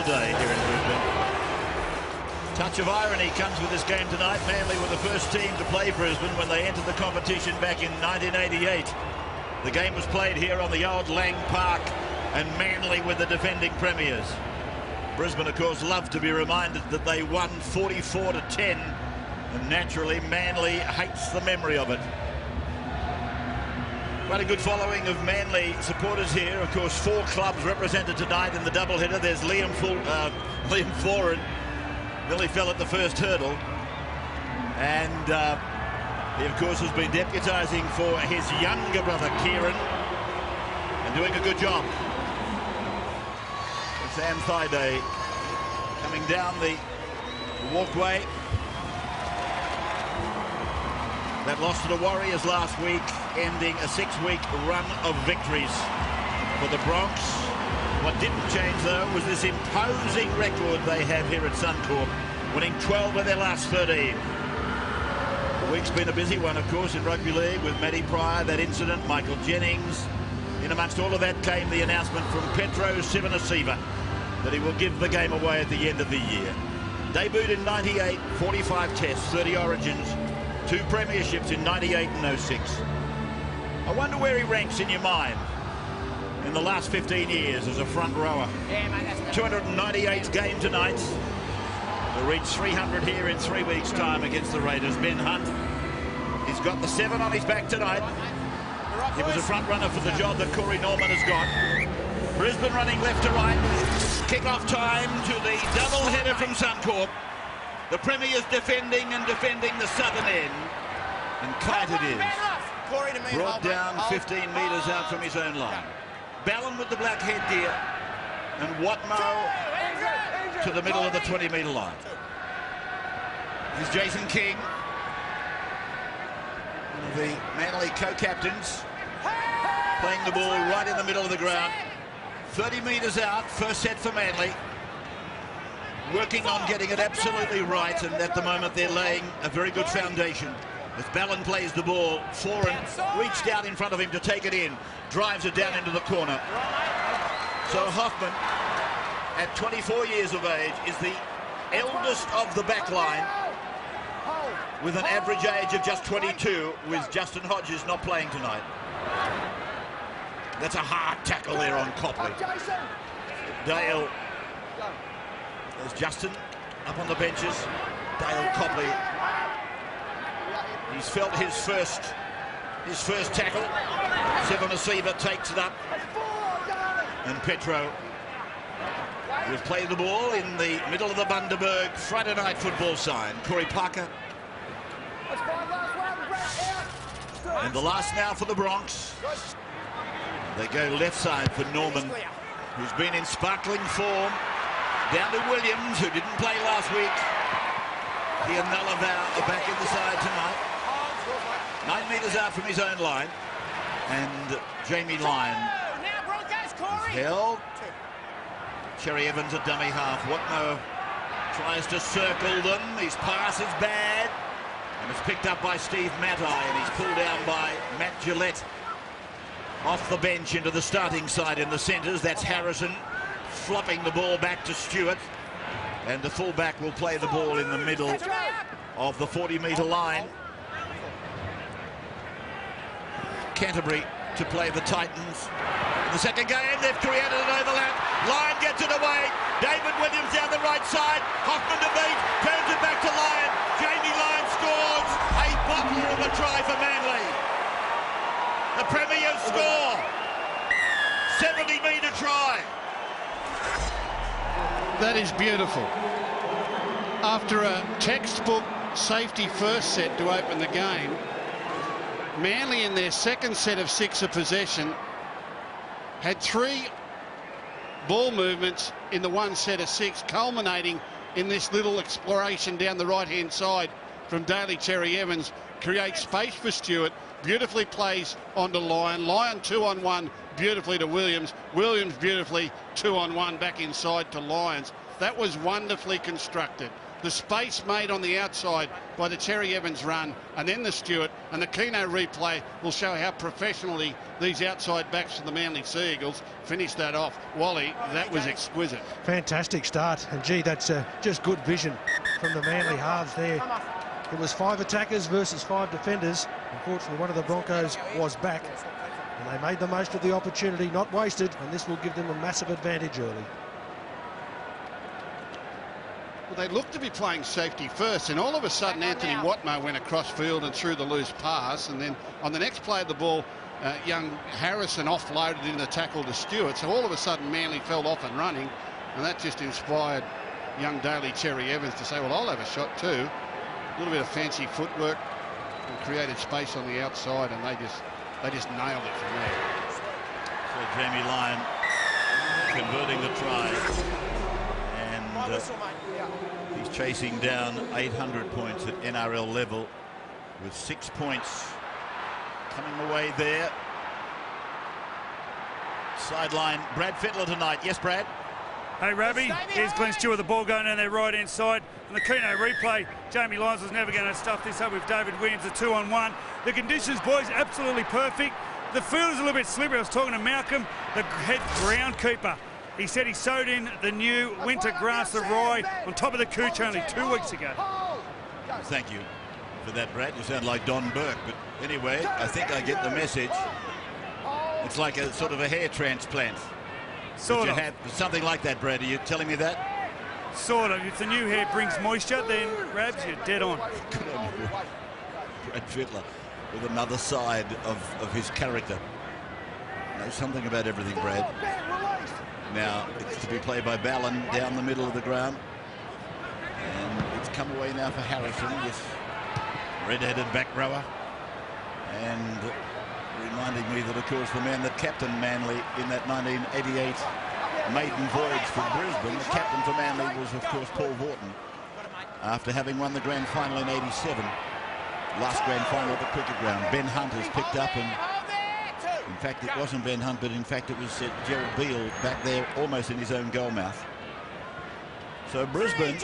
day here in Brisbane. Touch of irony comes with this game tonight. Manly were the first team to play Brisbane when they entered the competition back in 1988. The game was played here on the old Lang Park, and Manly were the defending premiers. Brisbane, of course, love to be reminded that they won 44-10, and naturally Manly hates the memory of it. Quite a good following of Manly supporters here. Of course, 4 clubs represented tonight in the doubleheader. There's Liam Foran. Nearly fell at the first hurdle. And he, of course, has been deputising for his younger brother, Kieran, and doing a good job. Sam Thaiday coming down the walkway. That loss to the Warriors last week, ending a 6-week run of victories for the Broncos. What didn't change, though, was this imposing record they have here at Suncorp, winning 12 of their last 13. The week's been a busy one, of course, in rugby league with Matty Pryor, that incident, Michael Jennings. In amongst all of that came the announcement from Petro Civoniceva that he will give the game away at the end of the year. Debuted in 98, 45 tests, 30 origins, 2 premierships in 98 and 06. I wonder where he ranks in your mind in the last 15 years as a front rower. 298 game tonight. He'll reach 300 here in 3 weeks' time against the Raiders. Ben Hunt, he's got the 7 on his back tonight. He was a front runner for the job that Corey Norman has got. Brisbane running left to right. Kick-off time to the double-header from Suncorp. The Premiers defending the southern end. And Kite it is. Brought down 15 metres out from his own line. Ballon with the black headgear. And Watmo to the middle of the 20-metre line. Here's Jason King, one of the Manly co-captains, playing the ball right in the middle of the ground. 30 metres out, first set for Manly. Working on getting it absolutely right, and at the moment they're laying a very good foundation. As Ballon plays the ball, Foran reached out in front of him to take it in, drives it down into the corner. So Hoffman, at 24 years of age, is the eldest of the back line, with an average age of just 22, with Justin Hodges not playing tonight. That's a hard tackle there on Copley. Dale. There's Justin up on the benches. Dale Copley. He's felt his first tackle. Civoniceva takes it up. And Petro will play the ball in the middle of the Bundaberg Friday night football sign. Corey Parker. And the last now for the Broncos. They go left side for Norman, who's been in sparkling form. Down to Williams, who didn't play last week. He and Nullavow are back in the side tonight. 9 metres out from his own line. And Jamie Lyon is held. Cherry Evans a dummy half. Watmo tries to circle them. His pass is bad. And it's picked up by Steve Matai, and he's pulled down by Matt Gillette. Off the bench into the starting side in the centres. That's Harrison flopping the ball back to Stewart. And the fullback will play the ball in the middle of the 40-metre line. Canterbury to play the Titans. In the second game, they've created an overlap. Lyon gets it away. David Williams down the right side. Hoffman to beat. Turns it back to Lyon. Jamie Lyon scores a bottle of a try for Manly. The Premiers score. 70-metre try. That is beautiful. After a textbook safety first set to open the game, Manly in their second set of 6 of possession had 3 ball movements in the one set of 6, culminating in this little exploration down the right-hand side from Daly Cherry Evans. Creates space for Stewart, beautifully plays onto Lyon. Lyon 2-on-1 beautifully to Williams. Williams beautifully 2-on-1 back inside to Lyons. That was wonderfully constructed. The space made on the outside by the Cherry Evans run and then the Stewart, and the Keno replay will show how professionally these outside backs for the Manly Sea Eagles finished that off. Wally, that was exquisite. Fantastic start, and gee, that's just good vision from the Manly halves there. It was 5 attackers versus 5 defenders. Unfortunately, one of the Broncos was back, and they made the most of the opportunity, not wasted, and this will give them a massive advantage early. Well, they looked to be playing safety first, and all of a sudden Anthony Watmo went across field and threw the loose pass, and then on the next play of the ball, young Harrison offloaded in the tackle to Stewart. So all of a sudden Manly fell off and running, and that just inspired young Daly Cherry Evans to say, well, I'll have a shot too. A little bit of fancy footwork and created space on the outside, and they just nailed it from there. So Jamie Lyon converting the try, and he's chasing down 800 points at NRL level with 6 points coming away there. Sideline, Brad Fittler tonight. Yes, Brad? Hey, Ravi, here's Glenn Stewart, the ball going down their right-hand side. And the Keno replay, Jamie Lyons was never going to stuff this up with David Williams, a 2-on-1. The conditions, boys, absolutely perfect. The field is a little bit slippery. I was talking to Malcolm, the head groundkeeper. He said he sowed in the new winter grass of rye on top of the cooch only 2 weeks ago. Thank you for that, Brad. You sound like Don Burke, but anyway, I think I get the message. It's like a sort of a hair transplant. Sort of. Something like that, Brad. Are you telling me that? Sort of. If the new hair brings moisture, then Rabs, you're dead on. Good on you, Brad Fittler, with another side of his character. Knows something about everything, Brad. Now it's to be played by Ballon down the middle of the ground, and it's come away now for Harrison, this red-headed back rower, and reminding me that, of course, the man that captained Manly in that 1988 maiden voyage for Brisbane, the captain for Manly was, of course, Paul Vaughton, after having won the grand final in '87, last grand final at the cricket ground. Ben Hunt has picked up, and in fact, it wasn't Ben Hunt, but in fact it was Gerald Beale back there almost in his own goal mouth. So Brisbane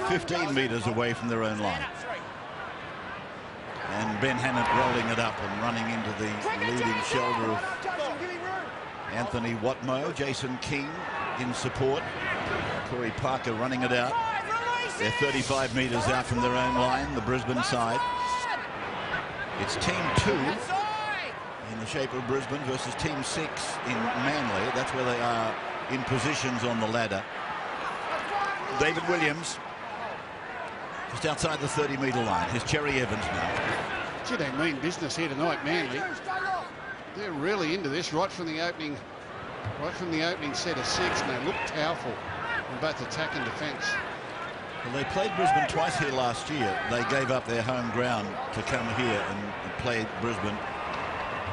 15 metres away from their own line. And Ben Hannant rolling it up and running into the leading shoulder of Anthony Watmo. Jason King in support. Corey Parker running it out. They're 35 metres out from their own line, the Brisbane side. It's team 2 in the shape of Brisbane versus team 6 in Manly. That's where they are in positions on the ladder. David Williams just outside the 30-metre line. Here's Cherry Evans now. Gee, they mean business here tonight, Manly. They're really into this right from the opening set of 6, and they look powerful in both attack and defence. Well, they played Brisbane twice here last year. They gave up their home ground to come here and play Brisbane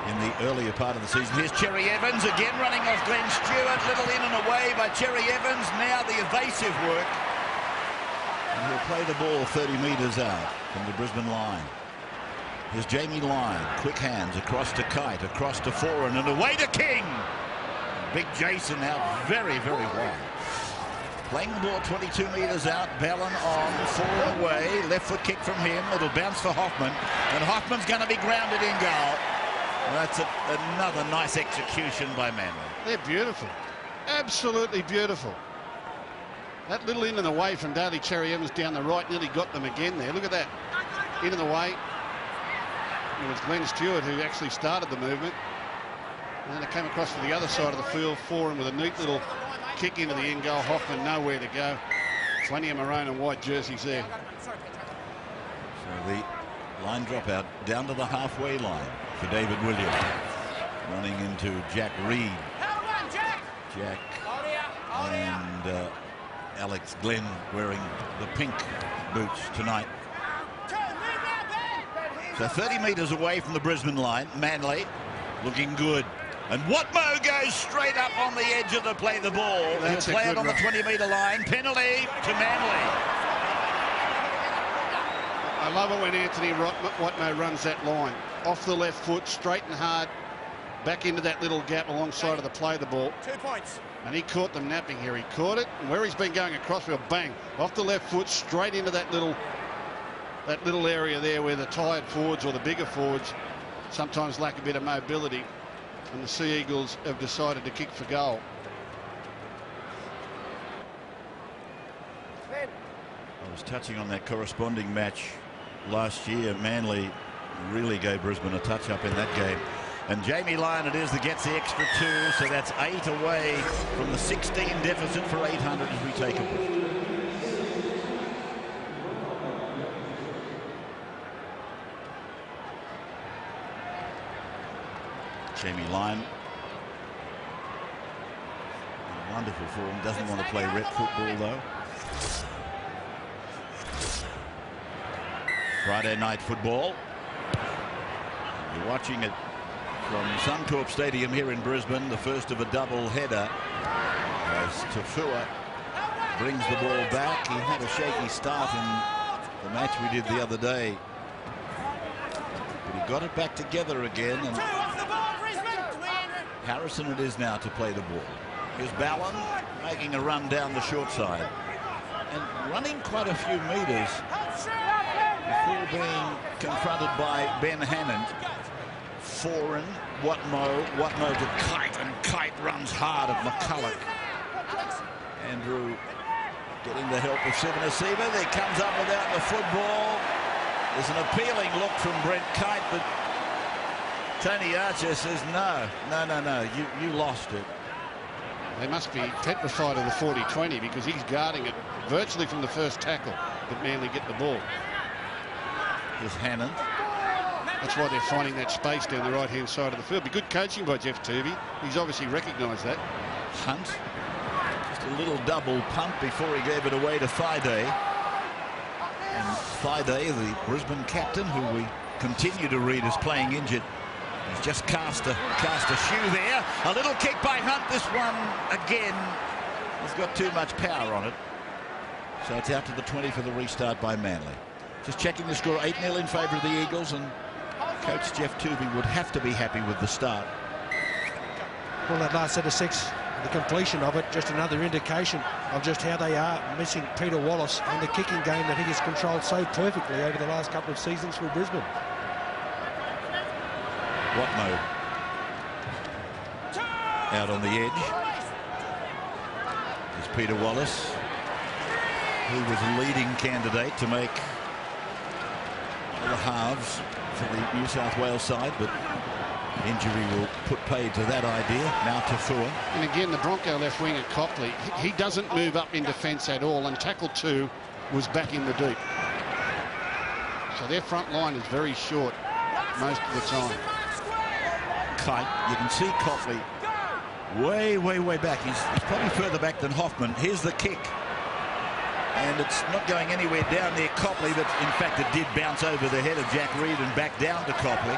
in the earlier part of the season. Here's Cherry Evans again running off Glenn Stewart. Little in and away by Cherry Evans. Now the evasive work. And he'll play the ball 30 metres out from the Brisbane line. Here's Jamie Lyon. Quick hands across to Kite, across to Foran, and away to King. Big Jason out very, very wide. Playing the ball 22 metres out. Ballon on, Foran away. Left foot kick from him. It'll bounce for Hoffman. And Hoffman's going to be grounded in goal. That's another nice execution by Manly. They're beautiful. Absolutely beautiful. That little in and away from Daly Cherry Evans down the right nearly got them again there. Look at that. In and away. It was Glenn Stewart who actually started the movement. And then it came across to the other side of the field for him with a neat little kick into the end goal. Hoffman nowhere to go. Plenty of maroon and white jerseys there. So the line dropout down to the halfway line for David Williams. Running into Jack Reed. Jack and Alex Glenn wearing the pink boots tonight. So 30 metres away from the Brisbane line. Manly looking good. And Watmo goes straight up on the edge of the play the ball. He'll play it on the 20-metre line. Penalty to Manly. I love it when Anthony Watmo runs that line. Off the left foot, straight and hard. back into that little gap alongside of the play the ball. 2 points. And he caught them napping here. He caught it, and where he's been going across field, bang, off the left foot, straight into that little area there where the tired forwards or the bigger forwards sometimes lack a bit of mobility. And the Sea Eagles have decided to kick for goal. I was touching on that corresponding match last year. Manly really gave Brisbane a touch-up in that game. And Jamie Lyon it is that gets the extra 2, so that's 8 away from the 16 deficit for 800 as we take a break. Jamie Lyon in wonderful form, doesn't want to play rep football though. Friday night football. You're watching it from Suncorp Stadium here in Brisbane, the first of a double header as Tafua brings the ball back. He had a shaky start in the match we did the other day, but he got it back together again, and Harrison it is now to play the ball. Here's Ballon making a run down the short side and running quite a few metres before being confronted by Ben Hannant. Foran, Watmo to Kite, and Kite runs hard of McCulloch. Andrew getting the help of Seven Asiva. There comes up without the football. There's an appealing look from Brent Kite, but Tony Archer says no, you lost it. They must be petrified of the 40-20 because he's guarding it virtually from the first tackle that Manly get the ball. Here's Hannant. That's why they're finding that space down the right-hand side of the field. Be good coaching by Jeff Tooby. He's obviously recognised that. Hunt, just a little double pump before he gave it away to Thaiday. And Thaiday, the Brisbane captain, who we continue to read as playing injured, he's just cast a shoe there. A little kick by Hunt. This one again has got too much power on it. So it's out to the 20 for the restart by Manly. Just checking the score, 8-0 in favour of the Eagles, and Coach Jeff Tooby would have to be happy with the start. Well, that last set of 6, the completion of it, just another indication of just how they are missing Peter Wallace in the kicking game that he has controlled so perfectly over the last couple of seasons for Brisbane. Watmo out on the edge. There's Peter Wallace, who was a leading candidate to make the halves for the New South Wales side, but injury will put paid to that idea. Now Tafua. And again, the Bronco left winger Copley, he doesn't move up in defence at all, and tackle 2 was back in the deep. So their front line is very short most of the time. Kite, you can see Copley way back. He's probably further back than Hoffman. Here's the kick. And it's not going anywhere down there, Copley, but in fact it did bounce over the head of Jack Reed and back down to Copley.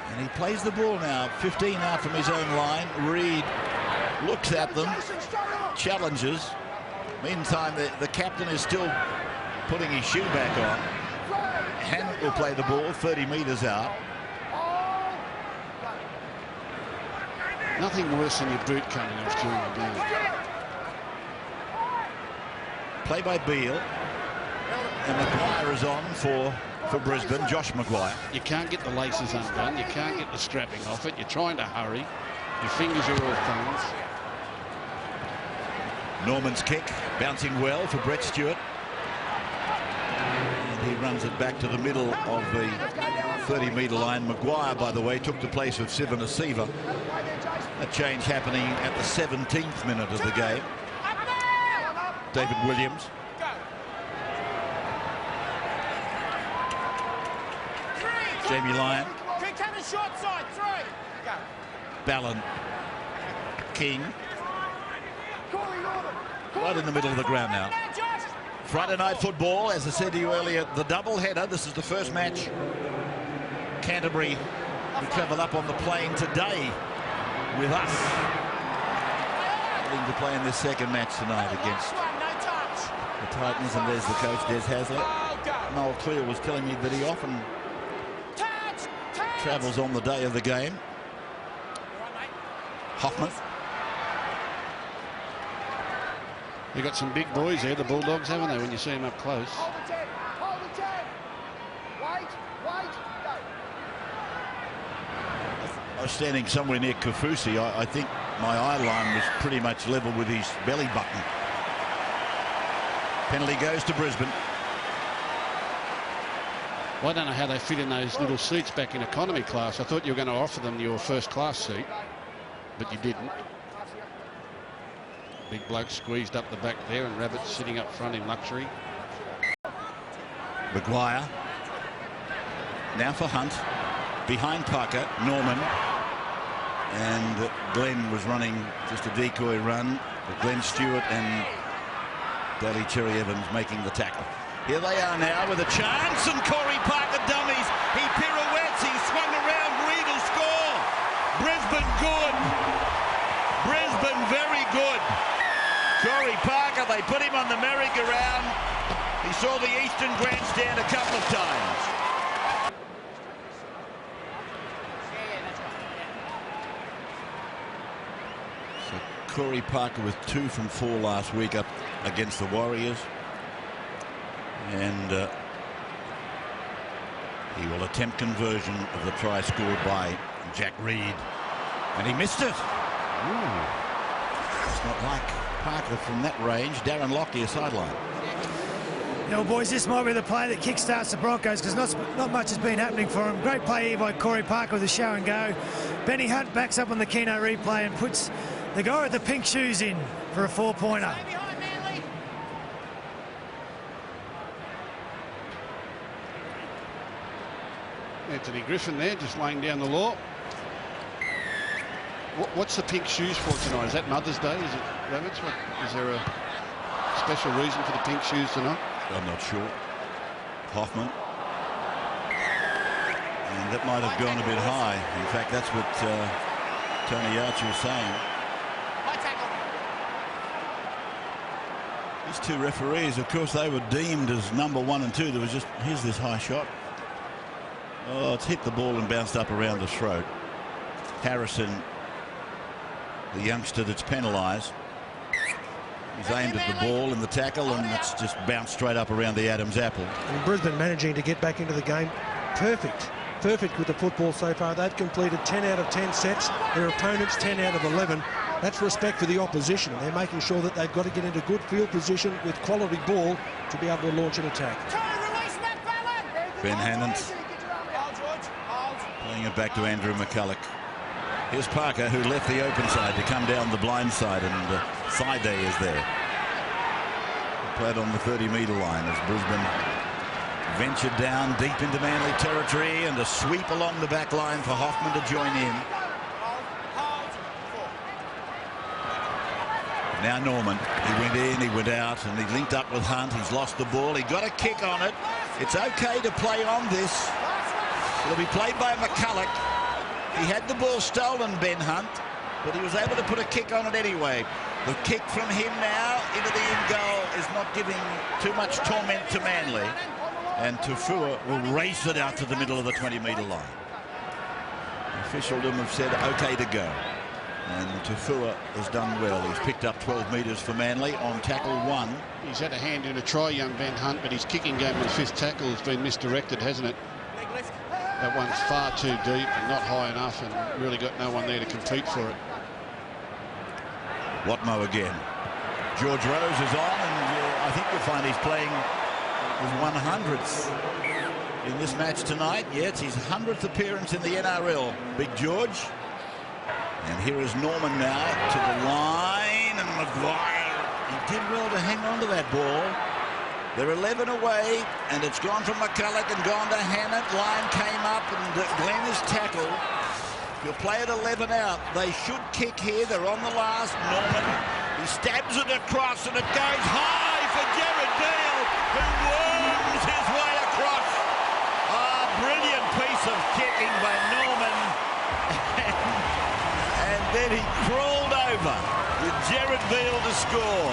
And he plays the ball now, 15 out from his own line. Reed looks at them, challenges. Meantime, the captain is still putting his shoe back on. Hannant will play the ball 30 metres out. Nothing worse than your boot coming off during the game. Play by Beale, and Maguire is on for Brisbane. Josh Maguire. You can't get the laces undone. You can't get the strapping off it. You're trying to hurry. Your fingers are all thumbs. Norman's kick bouncing well for Brett Stewart, and he runs it back to the middle of the 30-metre line. Maguire, by the way, took the place of Sivan Asiva. A change happening at the 17th minute of the game. David Williams. Jamie Lyon. Ballon. King. Right in the middle of the ground now. Friday night football, as I said to you earlier, the double header. This is the first match. Canterbury who travelled up on the plane today with us, to play in this second match tonight against the Titans. And there's the coach, Des Hasler. Noel Clear was telling me that he often travels on the day of the game. Hoffman. You've got some big boys there, the Bulldogs, haven't they, when you see them up close? I was standing somewhere near Kafusi. I think my eye line was pretty much level with his belly button. Penalty goes to Brisbane. Well, I don't know how they fit in those little seats back in economy class. I thought you were going to offer them your first class seat, but you didn't. Big bloke squeezed up the back there, and Rabbit sitting up front in luxury. Maguire. Now for Hunt. Behind Parker, Norman. And Glenn was running just a decoy run. But Glenn Stewart and Daly Cherry Evans making the tackle. Here they are now with a chance, and Corey Parker dummies. He pirouettes, he swung around, Reed will score. Brisbane good. Brisbane very good. Corey Parker, they put him on the merry-go-round. He saw the Eastern Grandstand a couple of times. So Corey Parker with 2 from 4 last week up against the Warriors. And he will attempt conversion of the try scored by Jack Reed. And he missed it. Ooh. It's not like Parker from that range. Darren Lockyer sideline. You know, boys, this might be the play that kickstarts the Broncos, because not much has been happening for him. Great play here by Corey Parker with a show and go. Benny Hunt backs up on the Keno replay and puts the guy with the pink shoes in for a 4-pointer. Anthony Griffin there, just laying down the law. What's the pink shoes for tonight? Is that Mother's Day? Is it Rabbits? Is there a special reason for the pink shoes tonight? I'm not sure. Hoffman. And that might have gone a bit high. In fact, that's what Tony Archer was saying. These 2 referees, of course, they were deemed as number 1 and 2. There was just, here's this high shot. Oh, it's hit the ball and bounced up around the throat. Harrison, the youngster that's penalised. He's aimed at the ball in the tackle, and it's just bounced straight up around the Adams apple. And Brisbane managing to get back into the game. Perfect with the football so far. They've completed 10 out of 10 sets. Their opponents 10 out of 11. That's respect for the opposition. They're making sure that they've got to get into good field position with quality ball to be able to launch an attack. Ben Hannant playing it back to Andrew McCulloch. Here's Parker, who left the open side to come down the blind side, and side day is there. Played on the 30-metre line as Brisbane ventured down deep into Manly territory, and a sweep along the back line for Hoffman to join in. Now Norman, he went in, he went out, and he linked up with Hunt. He's lost the ball. He got a kick on it. It's okay to play on this. It'll be played by McCulloch. He had the ball stolen, Ben Hunt, but he was able to put a kick on it anyway. The kick from him now into the in goal is not giving too much torment to Manly, and Tufua will race it out to the middle of the 20-metre line. The officialdom have said okay to go, and Tufua has done well. He's picked up 12 metres for Manly on tackle 1. He's had a hand in a try, young Ben Hunt, but his kicking game on 5th tackle has been misdirected, hasn't it? That one's far too deep and not high enough, and really got no one there to compete for it. Watmo again. George Rose is on, and I think you'll find he's playing his 100th in this match tonight. Yeah, it's his 100th appearance in the NRL. Big George. And here is Norman now to the line, and Maguire. He did well to hang on to that ball. They're 11 away, and it's gone from McCulloch and gone to Hannant. Line came up, and Glenn is tackled. You'll play it 11 out. They should kick here. They're on the last. Norman, he stabs it across, and it goes high for Jared Deal, who worms his way across. Ah, brilliant piece of kicking by Norman. And then he crawled over with Jared Deal to score.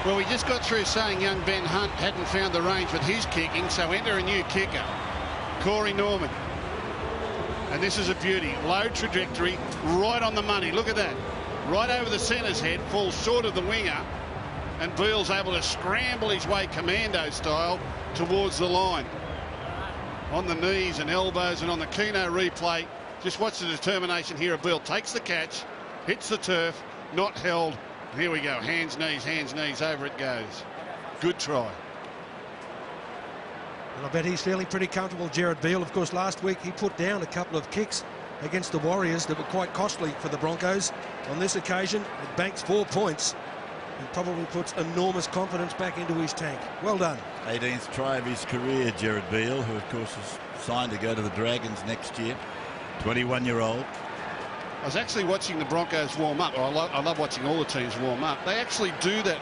Well, we just got through saying young Ben Hunt hadn't found the range with his kicking, so enter a new kicker, Corey Norman. And this is a beauty. Low trajectory, right on the money. Look at that. Right over the centre's head, falls short of the winger, and Beale's able to scramble his way commando style towards the line. On the knees and elbows, and on the Keno replay, just watch the determination here of Beale. Takes the catch, hits the turf, not held. Here we go. Hands, knees, over it goes. Good try. And I bet he's feeling pretty comfortable, Jared Beale. Of course, last week he put down a couple of kicks against the Warriors that were quite costly for the Broncos. On this occasion, it banks 4 points and probably puts enormous confidence back into his tank. Well done. 18th try of his career, Jared Beale, who of course is signed to go to the Dragons next year. 21-year-old. I was actually watching the Broncos warm up. I love watching all the teams warm up. They actually do that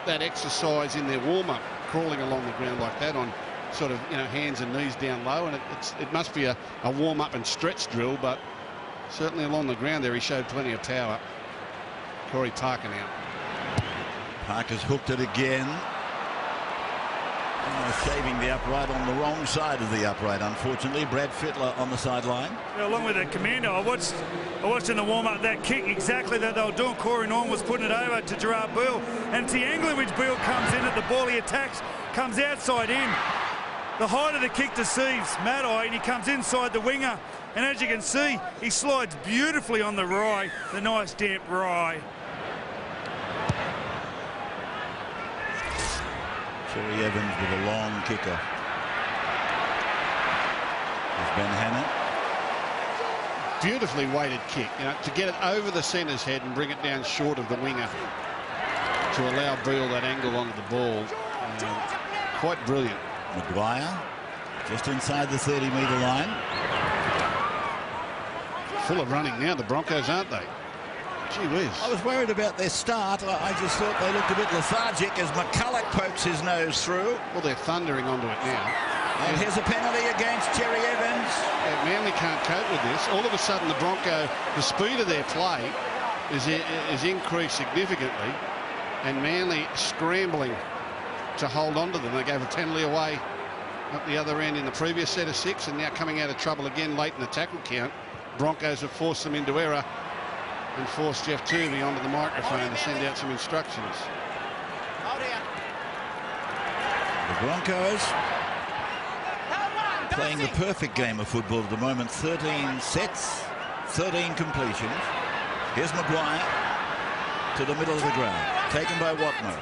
exercise in their warm up, crawling along the ground like that on sort of, hands and knees down low, and it must be a warm up and stretch drill, but certainly along the ground there he showed plenty of power. Corey Parker now. Parker's hooked it again. Shaving the upright on the wrong side of the upright, unfortunately. Brad Fittler on the sideline. Yeah, along with the commando, I watched in the warm-up that kick exactly that they were doing. Corey Norman was putting it over to Gerard Beale, and it's the angle in which Beale comes in at the ball. He attacks, comes outside in. The height of the kick deceives Maddie, and he comes inside the winger. And as you can see, he slides beautifully on the rye, the nice damp rye. Cherry Evans with a long kicker. There's Ben Hannah. Beautifully weighted kick, to get it over the centre's head and bring it down short of the winger to allow Beale that angle onto the ball. Quite brilliant. Maguire just inside the 30-metre line. Full of running now, the Broncos, aren't they? Gee whiz. I was worried about their start. I just thought they looked a bit lethargic as McCulloch pokes his nose through. Well, they're thundering onto it now. And here's a penalty against Cherry Evans. Yeah, Manly can't cope with this. All of a sudden, the speed of their play is increased significantly, and Manly scrambling to hold on to them. They gave a penalty away up the other end in the previous set of 6, and now coming out of trouble again late in the tackle count. Broncos have forced them into error and forced Jeff Tuvey onto the microphone to send out some instructions. The Broncos playing the perfect game of football at the moment. 13 sets, 13 completions. Here's Maguire to the middle of the ground, taken by Watmo.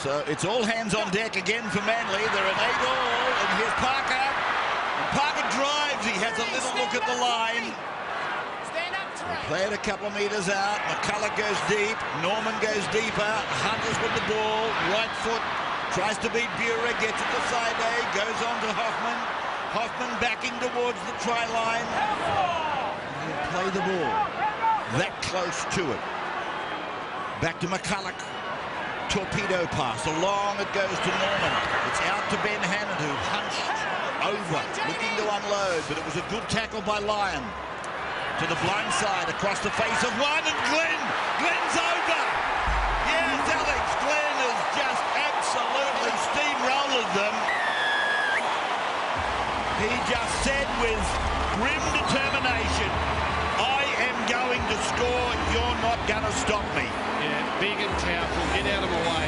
So it's all hands on deck again for Manly. They're an 8-all, and here's Parker. And Parker drives. He has a little look at the line. Play it a couple of metres out. McCulloch goes deep. Norman goes deeper. Hunter's with the ball. Right foot. Tries to beat Buehler. Gets it to side A. Goes on to Hoffman. Hoffman backing towards the try line. He'll play the ball. That close to it. Back to McCulloch. Torpedo pass. Along it goes to Norman. It's out to Ben Hannah, who hunched over, looking to unload. But it was a good tackle by Lyon. To the blind side, across the face of one, and Glenn's over. Yes, Alex Glenn has just absolutely steamrolled them. He just said with grim determination, I am going to score, you're not going to stop me. Yeah, big and powerful, get out of the way.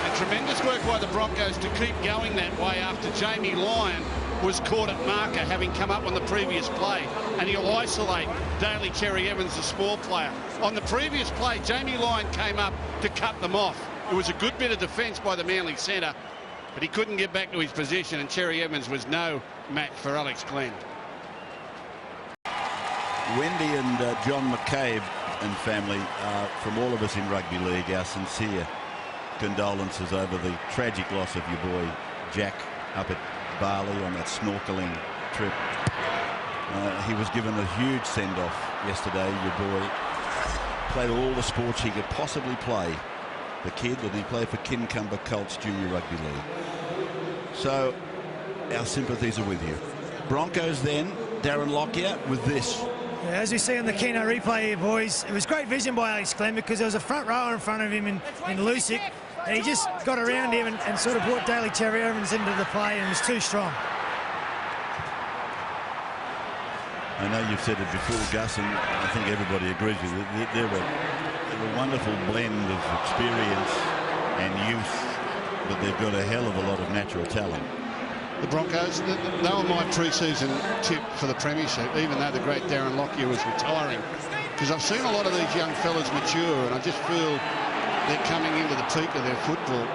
And tremendous work by the Broncos to keep going that way after Jamie Lyon was caught at marker, having come up on the previous play, and he'll isolate Daly Cherry Evans, the small player. On the previous play, Jamie Lyon came up to cut them off. It was a good bit of defence by the Manly centre, but he couldn't get back to his position, and Cherry Evans was no match for Alex Glenn. Wendy and John McCabe and family, from all of us in rugby league, our sincere condolences over the tragic loss of your boy Jack up at Bali on that snorkeling trip. He was given a huge send-off yesterday. Your boy played all the sports he could possibly play, the kid, and he played for Kincumber Colts Junior Rugby League. So our sympathies are with you. Broncos then, Darren Lockyer with this. Yeah, as we see on the Keno replay here, boys, it was great vision by Alex Glenn, because there was a front rower in front of him in Lusick, and he just got around him and sort of brought Daly Cherry Evans into the play, and was too strong. I know you've said it before, Gus, and I think everybody agrees with it. They're a wonderful blend of experience and youth, but they've got a hell of a lot of natural talent. The Broncos, they were my pre-season tip for the premiership, even though the great Darren Lockyer was retiring. Because I've seen a lot of these young fellas mature, and I just feel they're coming into the peak of their football.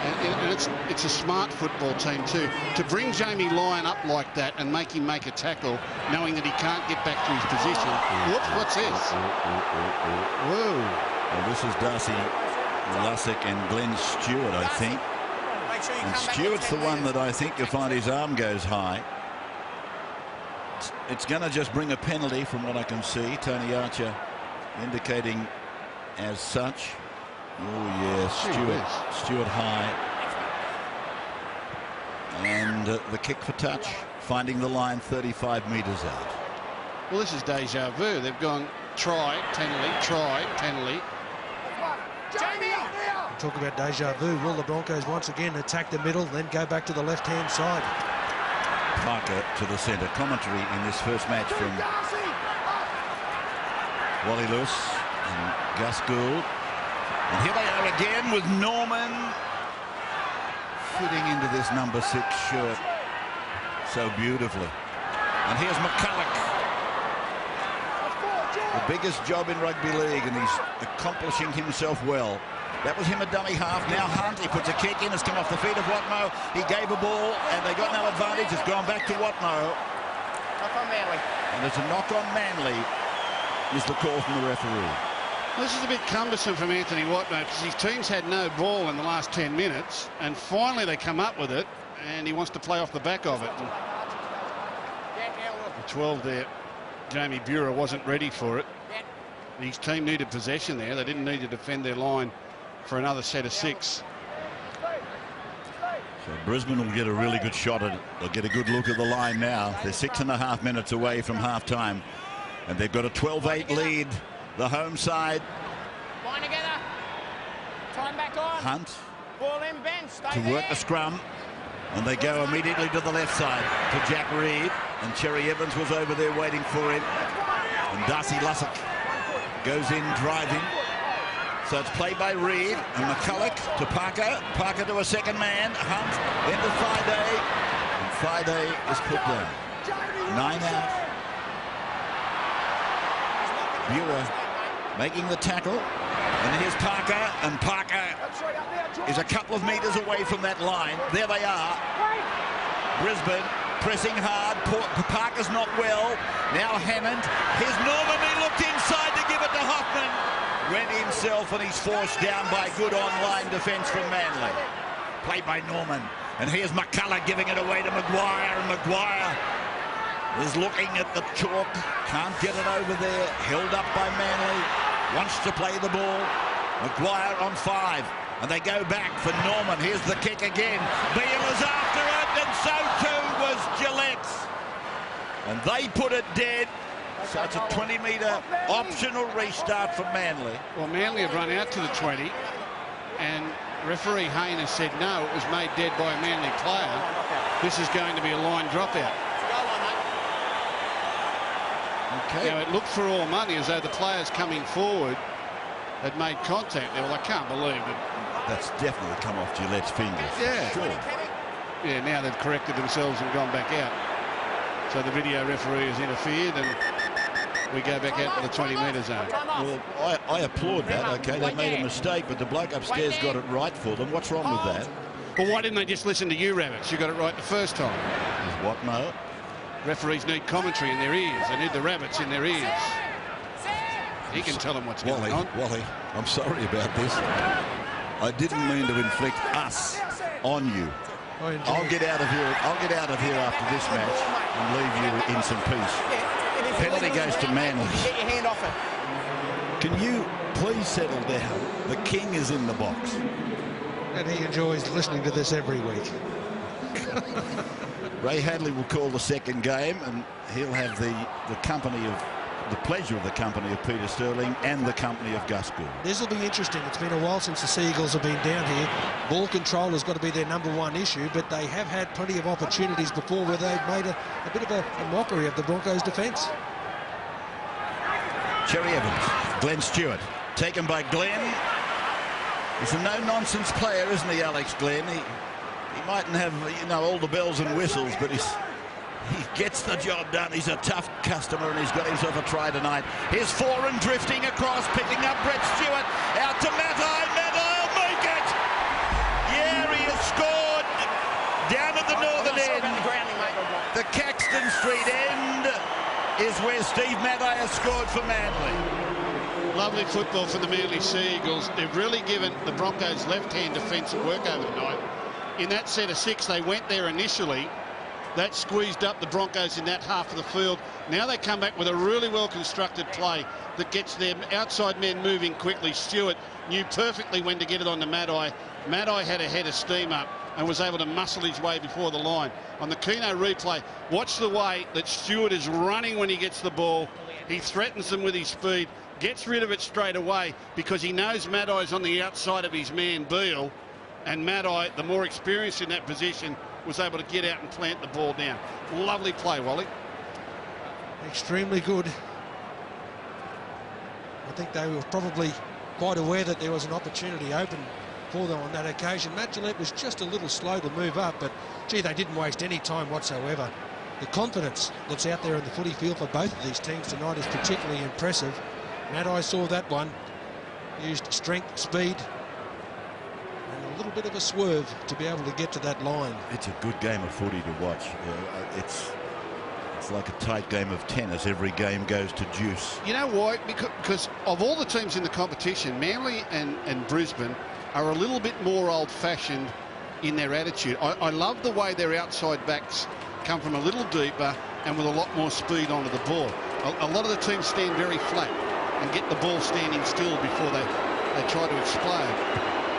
And it's a smart football team too. To bring Jamie Lyon up like that and make him make a tackle, knowing that he can't get back to his position. Whoops, what's this? Whoa. Well, this is Darcy Lussick and Glenn Stewart, I think. And Stewart's the one that I think you'll find his arm goes high. It's going to just bring a penalty from what I can see. Tony Archer indicating as such. Oh, yeah, Stewart high. And the kick for touch, finding the line 35 metres out. Well, this is deja vu. They've gone try, penalty. Talk about deja vu. Will the Broncos once again attack the middle, then go back to the left-hand side? Parker to the centre. Commentary in this first match from Wally Lewis and Gus Gould. And here they are again with Norman fitting into this number 6 shirt so beautifully. And here's McCulloch. The biggest job in rugby league, and he's accomplishing himself well. That was him a dummy half. Now Hunt, he puts a kick in. It's come off the feet of Watmough. He gave a ball, and they got no advantage. It's gone back to Watmough. Knock on Manly. And it's a knock on Manly, is the call from the referee. This is a bit cumbersome from Anthony Watmough because his team's had no ball in the last 10 minutes, and finally they come up with it, and he wants to play off the back of it. The 12 there, Jamie Buhrer, wasn't ready for it. His team needed possession there. They didn't need to defend their line for another set of 6. So Brisbane will get a really good shot at it. They'll get a good look at the line now. They're 6.5 minutes away from half-time, and they've got a 12-8 lead. The home side. Line together. Time back on. Hunt Ball in, Ben. Stay to there. work the scrum. And they go immediately to the left side to Jack Reed. And Cherry Evans was over there waiting for him. And Darcy Lussick goes in driving. So it's played by Reed and McCulloch to Parker. Parker to a second man. Hunt into Friday. And Friday is put down. 9 out. Buhrer making the tackle, and here's Parker, and Parker is a couple of metres away from that line. There they are. Brisbane pressing hard. Parker's not well. Now Hammond. Here's Norman. He looked inside to give it to Hoffman. Went himself, and he's forced down by good online defence from Manly. Played by Norman. And here's McCulloch giving it away to Maguire, and Maguire is looking at the chalk, can't get it over there, held up by Manly, wants to play the ball. Maguire on 5, and they go back for Norman. Here's the kick again. Beale is after it, and so too was Gillette's. And they put it dead, so it's a 20-metre optional restart for Manly. Well, Manly have run out to the 20, and referee Hayne has said no, it was made dead by a Manly player. This is going to be a line dropout. Okay. Now, it looked for all money as though the players coming forward had made contact there. Well, I can't believe it. That's definitely come off Gillette's fingers. Yeah. Sure. Yeah, now they've corrected themselves and gone back out. So the video referee has interfered, and we go back out to the 20-metre zone. Well, I applaud that. Okay, they made a mistake, but the bloke upstairs got it right for them. What's wrong with that? Well, why didn't they just listen to you, Rabbits? You got it right the first time. Is what, Mo? Referees need commentary in their ears. They need the Rabbits in their ears. He can tell them what's going on. Wally, I'm sorry about this. I didn't mean to inflict us on you. I'll get out of here. I'll get out of here after this match and leave you in some peace. Penalty goes to Manly. Get your hand off it. Can you please settle down? The king is in the box. And he enjoys listening to this every week. Ray Hadley will call the second game, and he'll have the company of the pleasure of the company of Peter Sterling and the company of Gus Gould. This will be interesting. It's been a while since the Seagulls have been down here. Ball control has got to be their #1 issue, but they have had plenty of opportunities before where they've made a bit of a mockery of the Broncos' defence. Cherry Evans, Glenn Stewart, taken by Glenn. He's a no-nonsense player, isn't he, Alex Glenn? He mightn't have, you know, all the bells and whistles, but he gets the job done. He's a tough customer, and he's got himself a try tonight. Here's Foran drifting across, picking up Brett Stewart. Out to Matai. Matai will make it! Yeah, he has scored down at the northern end. The Caxton Street end is where Steve Matai has scored for Manly. Lovely football for the Manly Seagulls. They've really given the Broncos' left-hand defence at work over tonight. In that set of 6, they went there initially. That squeezed up the Broncos in that half of the field. Now they come back with a really well-constructed play that gets their outside men moving quickly. Stewart knew perfectly when to get it on to Matai. Matai had a head of steam up and was able to muscle his way before the line. On the Keno replay, watch the way that Stewart is running when he gets the ball. He threatens them with his speed, gets rid of it straight away because he knows Matai's on the outside of his man Beale, and Matai, the more experienced in that position, was able to get out and plant the ball down. Lovely play, Wally. Extremely good. I think they were probably quite aware that there was an opportunity open for them on that occasion. Matt Gillette was just a little slow to move up, but gee, they didn't waste any time whatsoever. The confidence that's out there in the footy field for both of these teams tonight is particularly impressive. Matai saw that one, used strength, speed, and a little bit of a swerve to be able to get to that line. It's a good game of footy to watch. It's like a tight game of tennis. Every game goes to juice. You know why? Because of all the teams in the competition, Manly and Brisbane are a little bit more old-fashioned in their attitude. I love the way their outside backs come from a little deeper and with a lot more speed onto the ball. A lot of the teams stand very flat and get the ball standing still before they try to explode.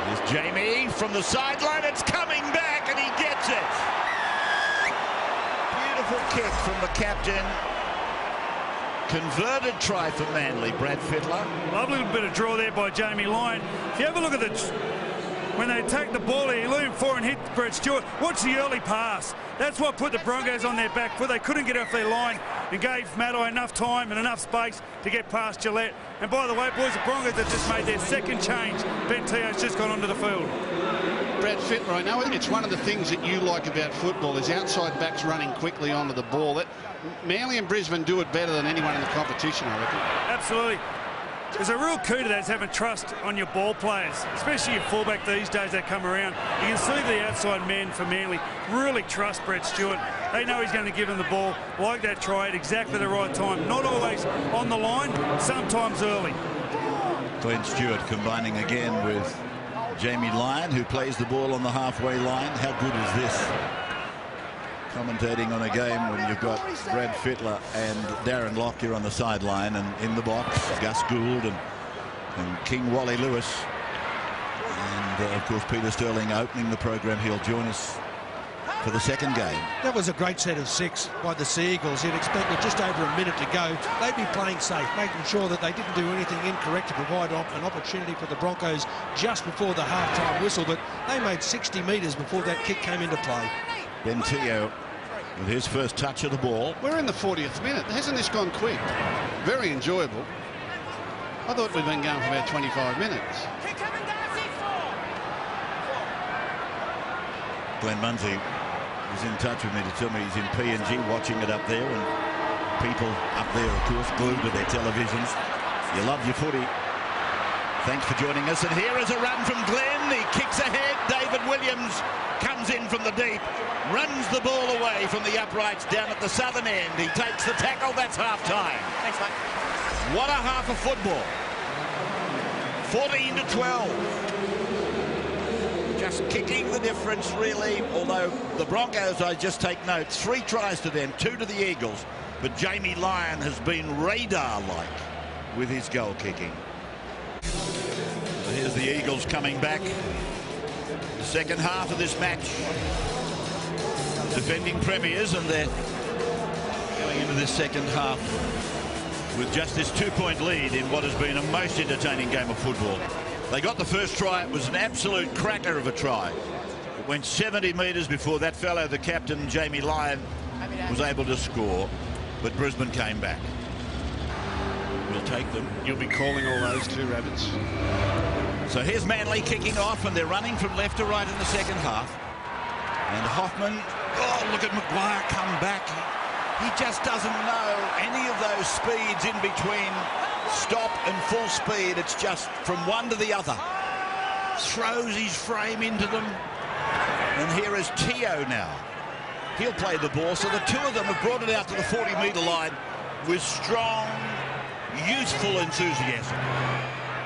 Here's Jamie from the sideline. It's coming back and he gets it. Beautiful kick from the captain. Converted try for Manly, Brad Fittler. Lovely little bit of draw there by Jamie Lyon. If you have a look at when they attacked the ball, he loomed forward and hit Brett Stewart. Watch the early pass. That's what put the Broncos on their back foot. They couldn't get off their line and gave Matai enough time and enough space to get past Gillette. And by the way, boys, the Broncos have just made their second change. Ben Teo's just gone onto the field. Brad Fittler, I know it's one of the things that you like about football is outside backs running quickly onto the ball. Manly and Brisbane do it better than anyone in the competition, I reckon. Absolutely. There's a real key to that is having trust on your ball players, especially your fullback these days that come around. You can see the outside men for Manly really trust Brett Stewart. They know he's going to give them the ball like that try at exactly the right time. Not always on the line, sometimes early. Glenn Stewart combining again with Jamie Lyon, who plays the ball on the halfway line. How good is this? Commentating on a game when you've got Brad Fittler and Darren Lockyer on the sideline, and in the box Gus Gould and King Wally Lewis, and of course Peter Sterling opening the program. He'll join us for the second game. That was a great set of 6 by the Seagulls. You'd expect with just over a minute to go, they'd be playing safe, making sure that they didn't do anything incorrect to provide an opportunity for the Broncos just before the half-time whistle, but they made 60 metres before that kick came into play. Ben Teo with his first touch of the ball. We're in the 40th minute. Hasn't this gone quick? Very enjoyable. I thought we'd been going for about 25 minutes. Glenn Munsey was in touch with me to tell me he's in PNG watching it up there, and people up there, of course, glued to their televisions. You love your footy. Thanks for joining us. And here is a run from Glenn. He kicks ahead. David Williams comes in from the deep, runs the ball away from the uprights down at the southern end. He takes the tackle. That's half-time. Thanks, mate. What a half of football. 14-12. Just kicking the difference, really. Although the Broncos, I just take note, 3 tries to them, 2 to the Eagles. But Jamie Lyon has been radar-like with his goal kicking. Here's the Eagles coming back. The second half of this match. Defending premiers, and they're going into this second half with just this 2-point lead in what has been a most entertaining game of football. They got the first try. It was an absolute cracker of a try. It went 70 metres before that fellow, the captain, Jamie Lyon, was able to score. But Brisbane came back. We'll take them. You'll be calling all those too, Rabbits. So here's Manly kicking off, and they're running from left to right in the second half. And Hoffman, oh, look at Maguire come back. He just doesn't know any of those speeds in between stop and full speed. It's just from one to the other. Throws his frame into them. And here is Teo now. He'll play the ball. So the two of them have brought it out to the 40-metre line with strong, youthful enthusiasm.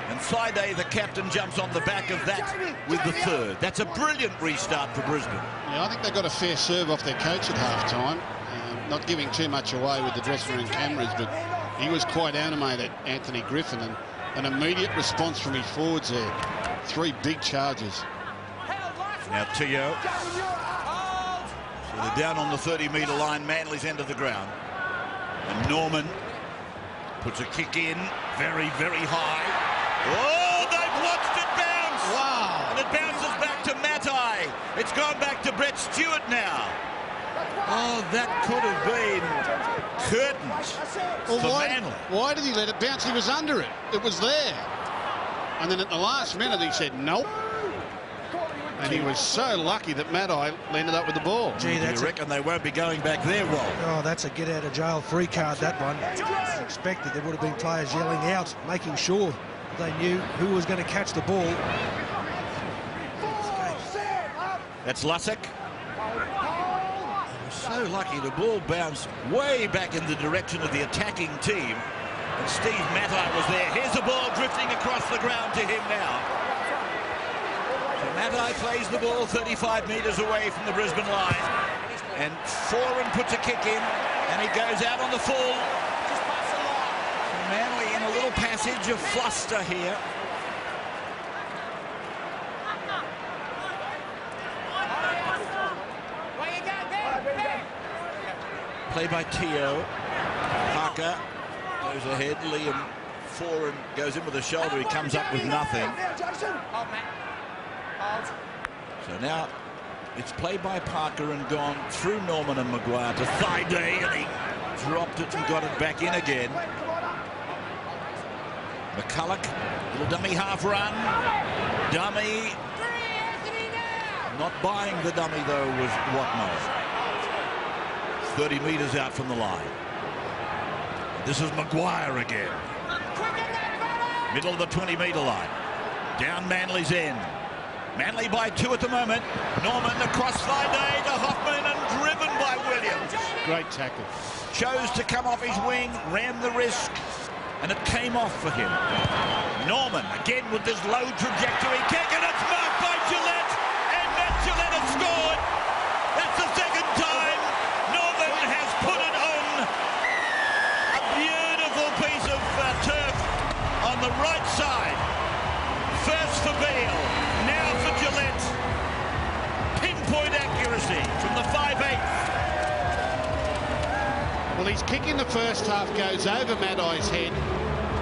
And Friday, the captain, jumps on the back of that with the third. That's a brilliant restart for Brisbane. Yeah, I think they got a fair serve off their coach at half-time. Not giving too much away with the dressing room cameras, but he was quite animated, Anthony Griffin, and an immediate response from his forwards there. 3 big charges. Now Teo. So they're down on the 30-metre line, Manly's end of the ground. And Norman puts a kick in, very, very high. Oh, they've watched it bounce! Wow! And it bounces back to Matai. It's gone back to Brett Stewart now. Oh, that could have been curtains for Manly. Why did he let it bounce? He was under it. It was there. And then at the last minute, he said, nope. And he was so lucky that Matai ended up with the ball. Gee, you reckon they won't be going back there, Rob? Oh, that's a get-out-of-jail-free card, that one. As expected, there would have been players yelling out, making sure they knew who was going to catch the ball. That's Lussick. So lucky the ball bounced way back in the direction of the attacking team. And Steve Matai was there. Here's the ball drifting across the ground to him now. So Matai plays the ball 35 metres away from the Brisbane line. And Foran puts a kick in, and he goes out on the full. So Manly in a little passage of fluster here. Play by Teo. Parker goes ahead. Liam Foran goes in with a shoulder. He comes up with nothing. So now it's played by Parker and gone through Norman and Maguire to Thaiday, and he dropped it and got it back in again. McCulloch, little dummy half run. Dummy. Not buying the dummy though was Watmoe. 30 metres out from the line. This is Maguire again. Middle of the 20-metre line. Down Manly's end. Manly by 2 at the moment. Norman across Friday to Hoffman and driven by Williams. Great tackle. Chose to come off his wing, ran the risk, and it came off for him. Norman again with this low trajectory kick, and it's marked by Gillette, and Matt Gillette has scored. That's the second time Norman has put it on. A beautiful piece of turf on the right side. First for Beale, now for Gillette. Pinpoint accuracy from the 5/8. Well, his kick in the first half goes over Matai's head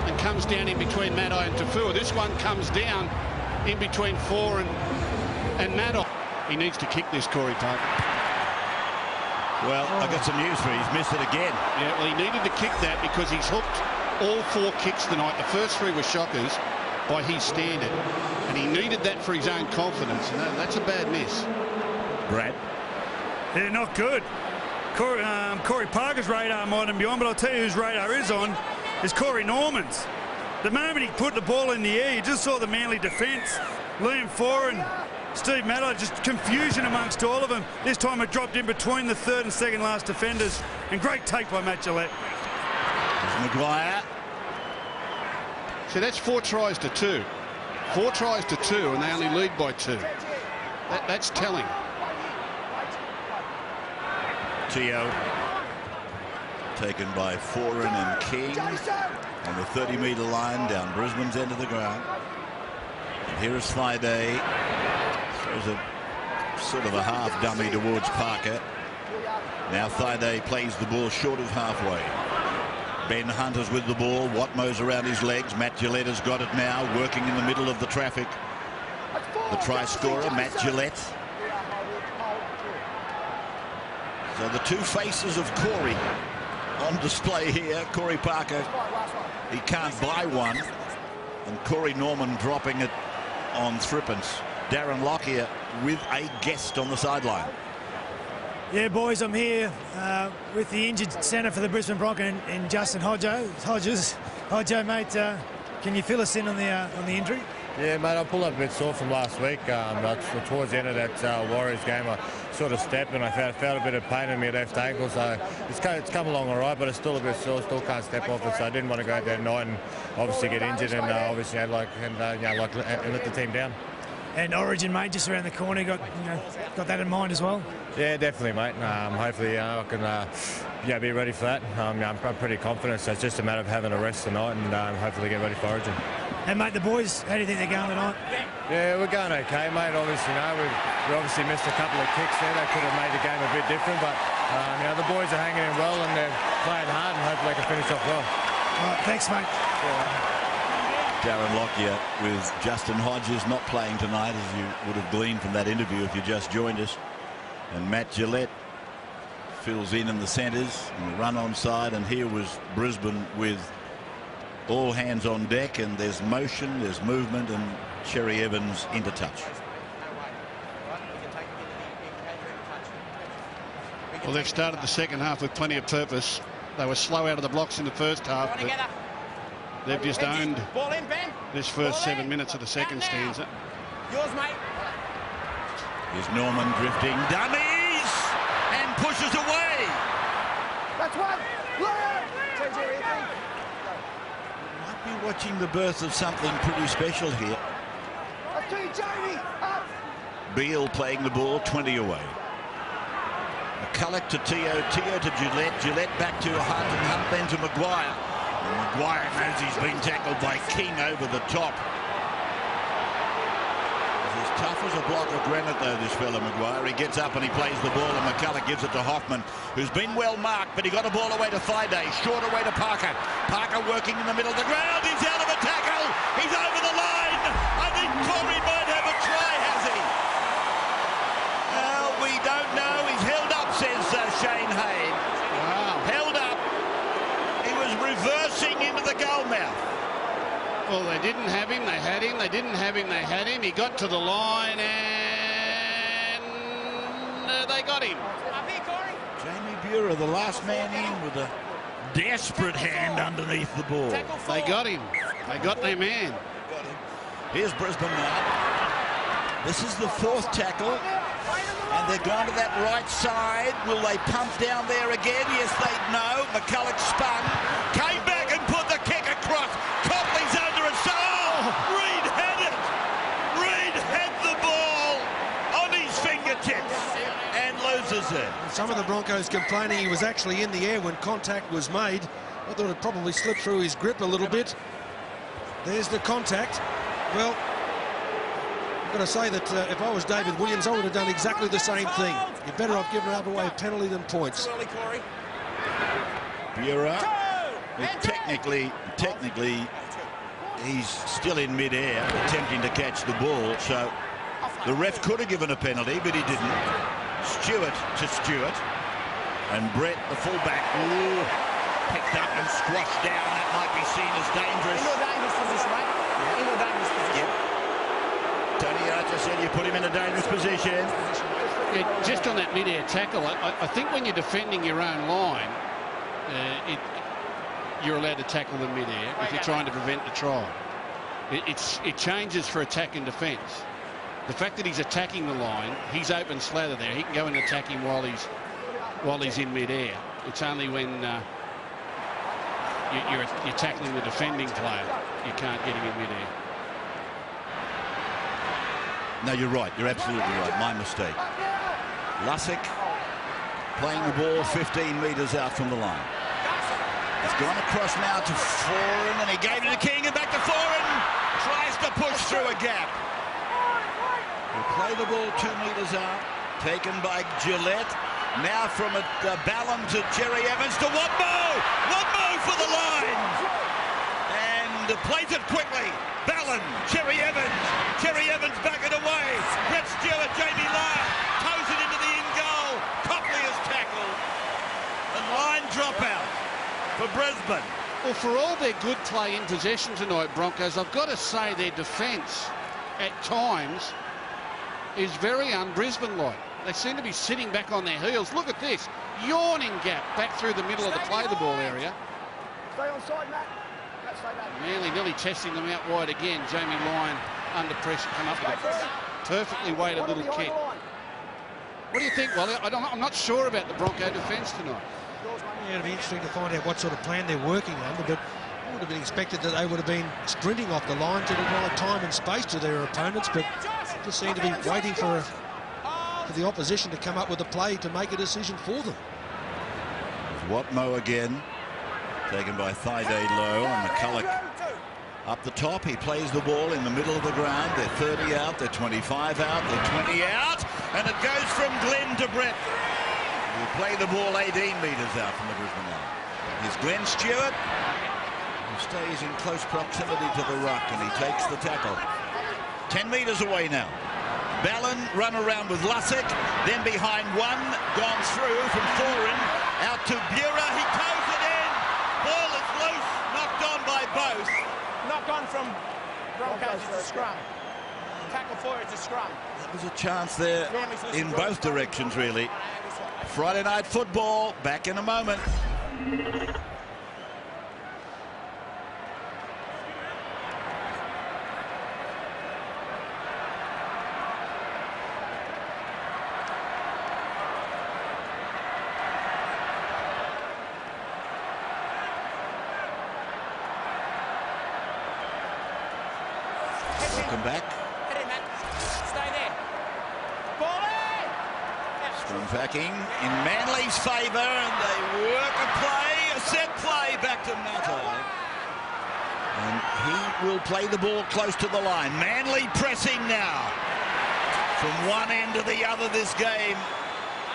and comes down in between Matai and Tafua. This one comes down in between Foran and Matai. He needs to kick this, Corey Parker. Well, I got some news for you. He's missed it again. Yeah, well, he needed to kick that because he's hooked all 4 kicks tonight. The first 3 were shockers by his standard, and he needed that for his own confidence, and that's a bad miss. Brad? They're not good. Corey Parker's radar might have been on, but I'll tell you whose radar is on is Corey Norman's. The moment he put the ball in the air, you just saw the Manly defence. Liam Foran, Steve Matai, just confusion amongst all of them. This time it dropped in between the third and second last defenders, and great take by Matt Gillette. Maguire. So that's 4 tries to 2. 4 tries to 2, and they only lead by 2. That's telling. Teo taken by Foran and King on the 30-metre line down Brisbane's end of the ground. And here is Friday. Throws a sort of a half dummy towards Parker. Now Friday plays the ball short of halfway. Ben Hunter's with the ball. Watmo's around his legs. Matt Gillette has got it now, working in the middle of the traffic. The try scorer, Matt Gillette. So the two faces of Corey on display here. Corey Parker, he can't buy one. And Corey Norman dropping it on threepence. Darren Lockyer with a guest on the sideline. Yeah, boys, I'm here with the injured centre for the Brisbane Broncos in Justin Hodges. Hodjo, mate, can you fill us in on the injury? Yeah, mate, I pulled up a bit sore from last week. Towards the end of that Warriors game, I sort of stepped and I felt a bit of pain in my left ankle. So it's come along all right, but it's still a bit sore. Still can't step off it. So I didn't want to go out there tonight and obviously get injured and obviously let the team down. And Origin, mate, just around the corner, got that in mind as well. Yeah, definitely, mate. Hopefully, I can be ready for that. I'm pretty confident. So it's just a matter of having a rest tonight and hopefully get ready for Origin. And mate, the boys, how do you think they're going tonight? Yeah, we're going okay, mate. Obviously, we obviously missed a couple of kicks there. That could have made the game a bit different, but the boys are hanging in well and they're playing hard, and hopefully they can finish off well. All right, thanks, mate. Yeah. Darren Lockyer with Justin Hodges not playing tonight, as you would have gleaned from that interview if you just joined us. And Matt Gillette fills in the centres and the run on side. And here was Brisbane with all hands on deck, and there's motion, there's movement, and Cherry Evans into touch. Well, they've started the second half with plenty of purpose. They were slow out of the blocks in the first half, but they've just owned this first 7 minutes of the second stanza. Yours, mate. Here's Norman drifting, dummies, and pushes away. That's one. Might be watching the birth of something pretty special here. That's two, Jamie. Up. Beale playing the ball, 20 away. McCulloch to Teo, Teo to Gillette, Gillette back to Hunt, and Hunt then to Maguire. And Maguire knows he's been tackled by King over the top. He's as tough as a block of granite, though, this fella Maguire. He gets up and he plays the ball, and McCulloch gives it to Hoffman, who's been well marked, but he got a ball away to Friday, short away to Parker. Parker working in the middle of the ground. He's out of a tackle. He's over the line. I think Corey might have a try, has he? Well, we don't know. He's held up, says Shane Hayne. Wow. Held up. He was reversing into the goal mouth. Well, they didn't have him, they had him, they didn't have him, they had him. He got to the line and they got him. Up here, Corey. Jamie Buhrer, the last man in with a desperate hand underneath the ball. They got him. They got their man. Got him. Here's Brisbane now. This is the fourth tackle. And they're going to that right side. Will they pump down there again? Yes, they know. McCulloch spun. Came back and put the kick across. Copley's under it. So, Reid had it. Reid had the ball on his fingertips and loses it. Some of the Broncos complaining he was actually in the air when contact was made. I thought it probably slipped through his grip a little bit. There's the contact. Well, I've got to say that if I was David Williams, I would have done exactly the same thing. You're better off giving up away a penalty than points. Buhrer, technically, he's still in mid-air, attempting to catch the ball. So the ref could have given a penalty, but he didn't. Stewart to Stewart, and Brett, the fullback, picked up and squashed down. That might be seen as dangerous. In a dangerous position, mate. In a dangerous position. Yep. Tony Archer said you put him in a dangerous position. Yeah, just on that mid-air tackle, I think when you're defending your own line, you're allowed to tackle them mid-air if you're trying to prevent the try. It changes for attack and defence. The fact that he's attacking the line, he's open slather there. He can go and attack him while he's in mid-air. It's only when you're tackling the defending player you can't get him in mid-air. No, you're right. You're absolutely right. My mistake. Lussick playing the ball 15 metres out from the line. He's gone across now to Foran, and he gave it to King, and back to Foran. Tries to push through a gap. He'll play the ball 2 metres out. Taken by Gillette. Now from Ballon to Jerry Evans to Watmo. Watmo for the line. And plays it quickly. Ballon, Jerry Evans. Jerry Evans back it away. Brett Stewart, Jamie Lyon. Toes it into the in goal. Copley is tackled. And line dropout for Brisbane. Well, for all their good play in possession tonight, Broncos, I've got to say their defence at times is very un-Brisbane-like. They seem to be sitting back on their heels. Look at this. Yawning gap back through the middle of the play-the-ball area. Stay on side, Matt. Stay back. Manly nearly testing them out wide again. Jamie Lyon under pressure, come up with a perfectly weighted little kick. What do you think, Wally? I'm not sure about the Bronco defence tonight. Yeah, it'll be interesting to find out what sort of plan they're working under, but I would have been expected that they would have been sprinting off the line to provide time and space to their opponents, but just seem to be waiting for the opposition to come up with a play to make a decision for them. Watmo again, taken by Thide Low, and McCulloch up the top. He plays the ball in the middle of the ground. They're 30 out, they're 25 out, they're 20 out, and it goes from Glenn to Brett. He'll play the ball 18 metres out from the Brisbane line. Here's Glenn Stewart, who stays in close proximity to the ruck, and he takes the tackle. 10 metres away now. Ballon run around with Lussick, then behind one, gone through from Foran, out to Bura, he toes it in, ball is loose, knocked on by both. Knocked on from Broncos, it's a scrum. Tackle for it's a scrum. There was a chance there in both directions, really. Friday night football, back in a moment. Welcome back. Head in, Matt. Stay there. Ball in! Scrum backing in Manly's favour, and they work a play, a set play back to Matto. And he will play the ball close to the line. Manly pressing now. From one end to the other this game.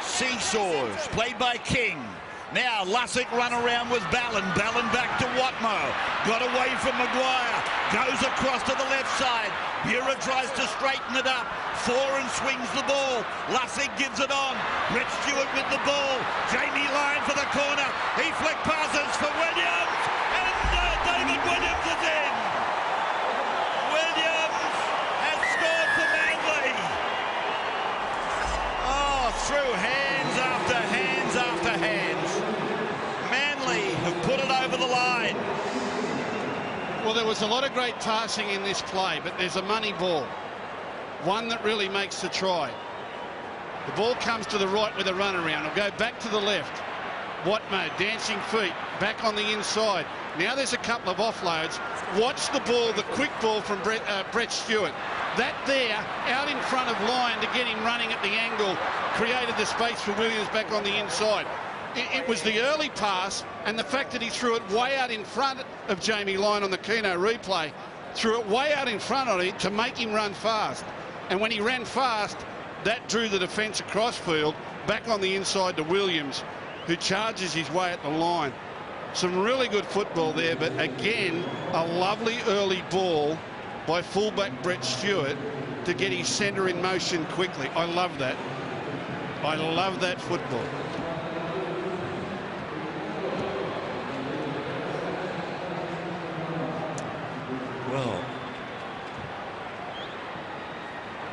Seesaws, played by King. Now Lussick run around with Ballon. Ballon back to Watmo. Got away from Maguire. Goes across to the left side. Bura tries to straighten it up. Foran swings the ball. Lussick gives it on. Brett Stewart with the ball. Jamie Lyon for the corner. He flick passes for Williams. And David Williams is in. Williams has scored for Manly. Oh, through hands after hands after hands. Manly have put it over the line. Well, there was a lot of great passing in this play, but there's a money ball. One that really makes the try. The ball comes to the right with a run around. It'll go back to the left. Watmo, dancing feet, back on the inside. Now there's a couple of offloads. Watch the ball, the quick ball from Brett Stewart. That there, out in front of Lyon to get him running at the angle, created the space for Williams back on the inside. It was the early pass, and the fact that he threw it way out in front of Jamie Lyon on the Keno replay, threw it way out in front of him to make him run fast. And when he ran fast, that drew the defence across field, back on the inside to Williams, who charges his way at the line. Some really good football there, but again, a lovely early ball by fullback Brett Stewart to get his centre in motion quickly. I love that. I love that football. Well,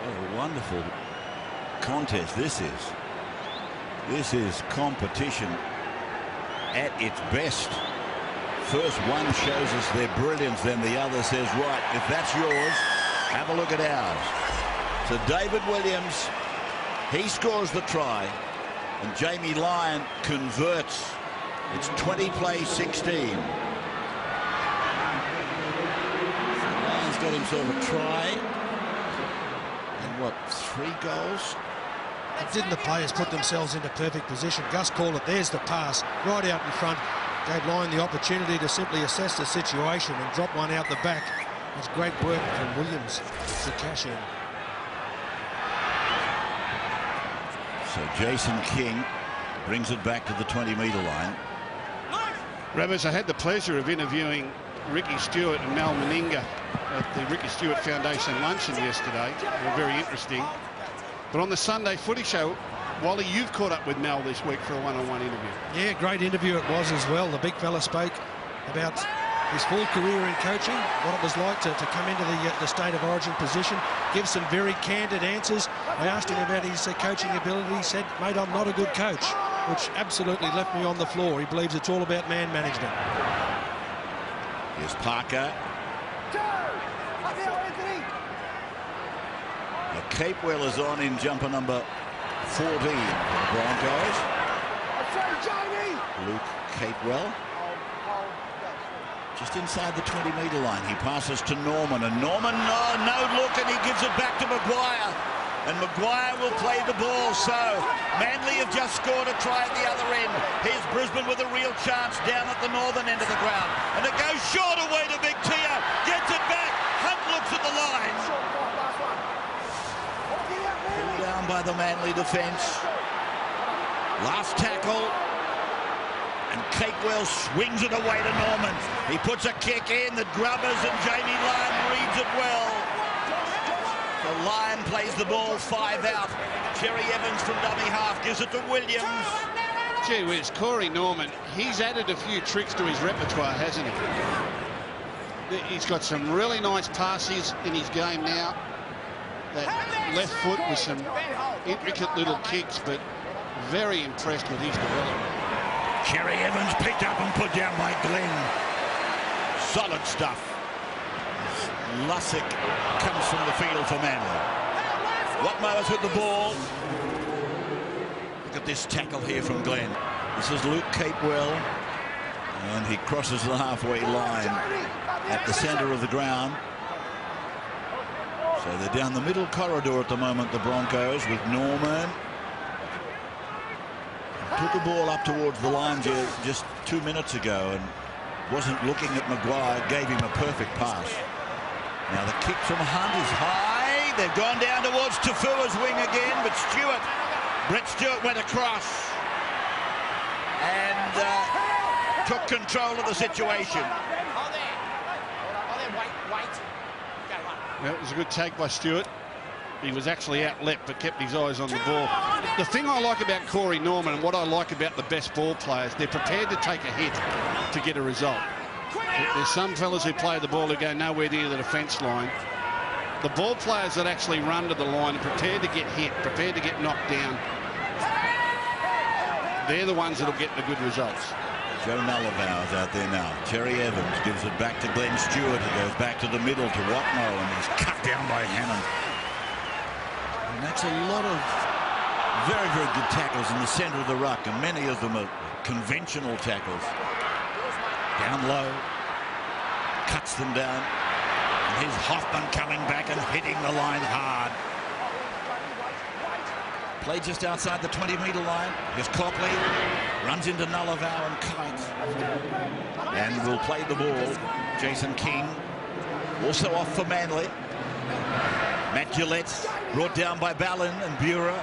what a wonderful contest this is. This is competition at its best. First one shows us their brilliance, then the other says, right, if that's yours, have a look at ours. So David Williams, he scores the try, and Jamie Lyon converts. It's 20 play 16. Lyon's got himself a try. And what, 3 goals? Didn't the players put themselves into perfect position? Gus called it. There's the pass right out in front. Gave Lyon the opportunity to simply assess the situation and drop one out the back. It's great work from Williams to cash in. So Jason King Brings it back to the 20-metre line. Rabbits, I had the pleasure of interviewing Ricky Stewart and Mal Meninga at the Ricky Stewart Foundation luncheon yesterday. They were very interesting. But on the Sunday Footy Show, Wally, you've caught up with Mal this week for a one-on-one interview. Yeah, great interview it was as well. The big fella spoke about his full career in coaching, what it was like to come into the State of Origin position, give some very candid answers. I asked him about his coaching ability. He said, mate, I'm not a good coach, which absolutely left me on the floor. He believes it's all about man management. Here's Parker. Capewell is on in jumper number 14 for the Broncos. Luke Capewell. Just inside the 20-metre line. He passes to Norman, and Norman, no look, and he gives it back to Maguire. And Maguire will play the ball. So Manly have just scored a try at the other end. Here's Brisbane with a real chance down at the northern end of the ground. And it goes short away to Big Tia. Gets it back. Hunt looks at the line. Pulled down by the Manly defence. Last tackle. And Capewell swings it away to Norman. He puts a kick in. The Grubbers and Jamie Lyon reads it well. So Lyon plays the ball 5 out. Cherry Evans from dummy half gives it to Williams. Gee whiz, Corey Norman, he's added a few tricks to his repertoire, hasn't he? He's got some really nice passes in his game now. That left foot with some intricate little kicks, but very impressed with his development. Cherry Evans picked up and put down by Glenn. Solid stuff. Lussick comes from the field for Manly. Watmo is with the ball. Look at this tackle here from Glenn. This is Luke Capewell. And he crosses the halfway line at the centre of the ground. So they're down the middle corridor at the moment, the Broncos, with Norman. Took a ball up towards the line just 2 minutes ago and wasn't looking at Maguire, gave him a perfect pass. Now the kick from Hunt is high. They've gone down towards Tafua's wing again, but Brett Stewart went across and took control of the situation. Well, it was a good take by Stewart. He was actually out left but kept his eyes on the ball. The thing I like about Corey Norman and what I like about the best ball players, they're prepared to take a hit to get a result. There's some fellas who play the ball who go nowhere near the defence line. The ball players that actually run to the line are prepared to get hit, prepared to get knocked down. They're the ones that'll get the good results. Joe Nullivow's out there now. Cherry Evans gives it back to Glenn Stewart, who goes back to the middle to Watmo, and he's cut down by Hannon. And that's a lot of very, very good tackles in the centre of the ruck, and many of them are conventional tackles. Down low, cuts them down. And here's Hoffman coming back and hitting the line hard. Played just outside the 20-metre line. Here's Copley, runs into Nullavow and Kite. And will play the ball. Jason King, also off for Manly. Matt Gillette, brought down by Ballin and Bura.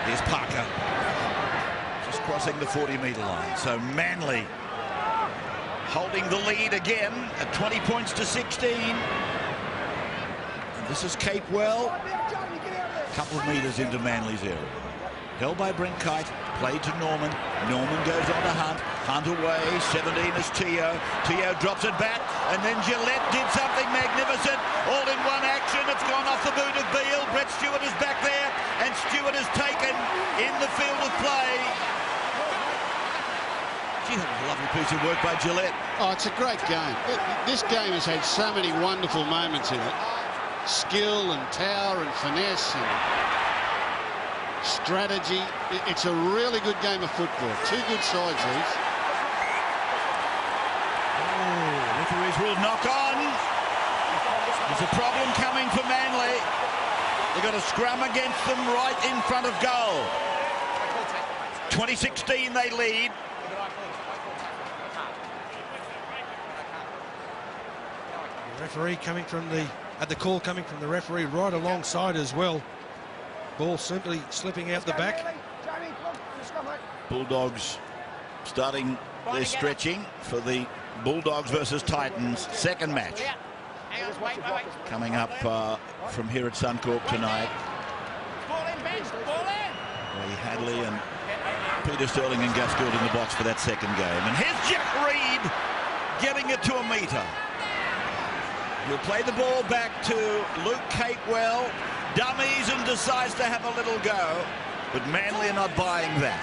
Here's Parker, just crossing the 40-metre line. So Manly holding the lead again at 20 points to 16. And this is Capewell, a couple of metres into Manly's area. Held by Brent Kite, played to Norman. Norman goes on to Hunt. Hunt away, 17 is Teo. Teo drops it back, and then Gillette did something magnificent. All in one action, it's gone off the boot of Beale. Brett Stewart is back there, and Stewart is taken in the field of play. Gee, that was a lovely piece of work by Gillette. Oh, it's a great game. This game has had so many wonderful moments in it. Skill and power and finesse and strategy. It's a really good game of football. Two good sides, these. Referees will knock on. There's a problem coming for Manly. They've got a scrum against them right in front of goal. 2016 they lead. The referee coming from the call coming from the referee right alongside as well. Ball simply slipping out the back. Bulldogs starting their stretching for the Bulldogs versus Titans second match. Coming up from here at Suncorp tonight. Ray Hadley and Peter Sterling and Gus Gould in the box for that second game. And here's Jack Reed getting it to a metre. He'll play the ball back to Luke Capewell. Dummies and decides to have a little go. But Manly are not buying that.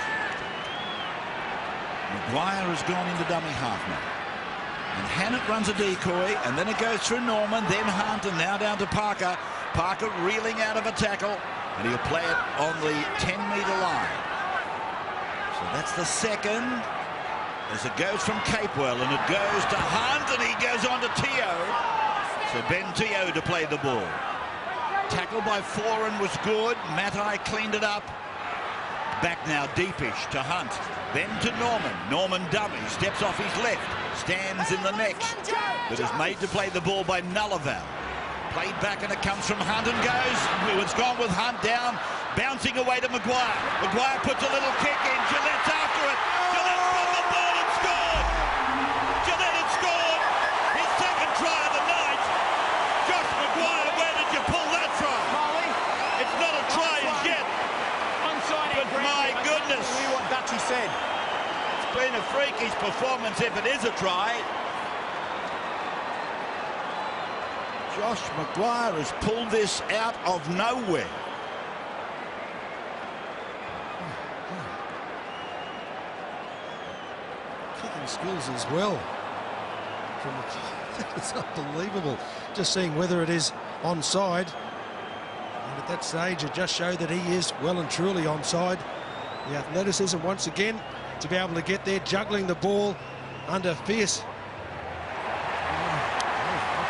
Maguire has gone into dummy half now. And Hannett runs a decoy, and then it goes through Norman, then Hunt, and now down to Parker. Parker reeling out of a tackle, and he'll play it on the 10-metre line. So that's the second. As it goes from Capewell, and it goes to Hunt, and he goes on to Teo. So Ben Teo to play the ball. Tackle by Foran was good. Matai cleaned it up. Back now, deepish to Hunt. Then to Norman. Norman dummy, steps off his left. Stands in the next, but is made to play the ball by Nullival. Played back and it comes from Hunt and goes. It's gone with Hunt down, bouncing away to Maguire. Maguire puts a little kick in. Gillette's after it. Gillette's got the ball and scored. Gillette had scored his second try of the night. Josh Maguire, where did you pull that from? It's not a try as yet. But my goodness. What Dutchy said. Been a freakish performance if it is a try. Josh Maguire has pulled this out of nowhere. Kicking skills as well. It's unbelievable. Just seeing whether it is onside. And at that stage, it just showed that he is well and truly onside. The athleticism once again to be able to get there, juggling the ball under fierce. Have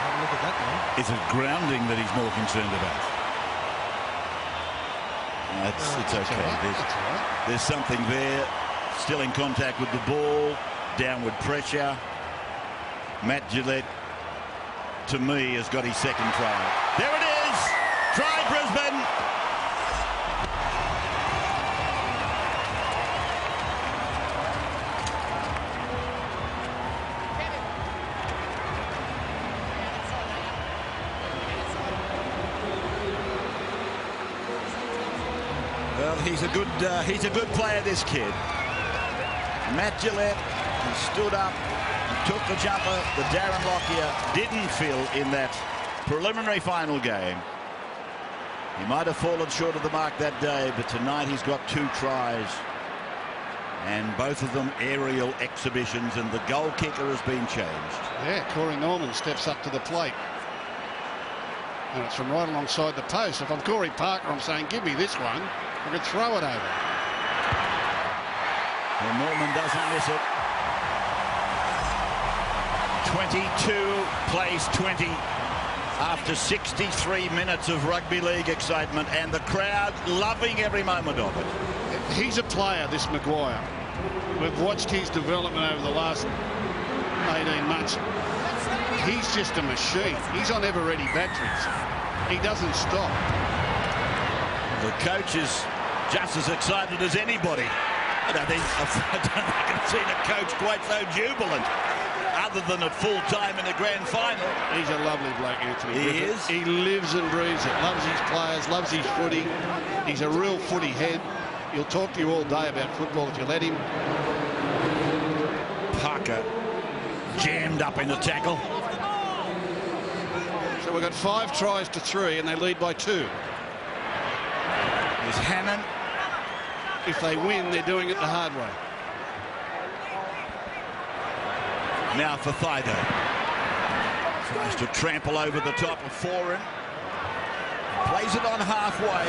a look at that one. It's a grounding that he's more concerned about. It's okay. There's something there. Still in contact with the ball. Downward pressure. Matt Gillette, to me, has got his second try. There it is. Try Brisbane. Well, he's a good player, this kid. Matt Gillette stood up and took the jumper that Darren Lockyer didn't fill in that preliminary final game. He might have fallen short of the mark that day, but tonight he's got 2 tries. And both of them aerial exhibitions, and the goal kicker has been changed. Yeah, Corey Norman steps up to the plate. And it's from right alongside the post. If I'm Corey Parker, I'm saying, give me this one. I could throw it over. Well, Norman doesn't miss it. 22 plays 20 after 63 minutes of rugby league excitement, and the crowd loving every moment of it. He's a player, this Maguire. We've watched his development over the last 18 months. He's just a machine. He's on ever-ready batteries. He doesn't stop. The coach is just as excited as anybody. I don't think I've seen a coach quite so jubilant, other than at full time in the grand final. He's a lovely bloke, Anthony. He is. He lives and breathes it. Loves his players, loves his footy. He's a real footy head. He'll talk to you all day about football if you let him. Parker jammed up in the tackle. So we've got 5 tries to 3, and they lead by 2. There's Hannon. If they win, they're doing it the hard way. Now for Thaido. Tries to trample over the top of Foran. Plays it on halfway.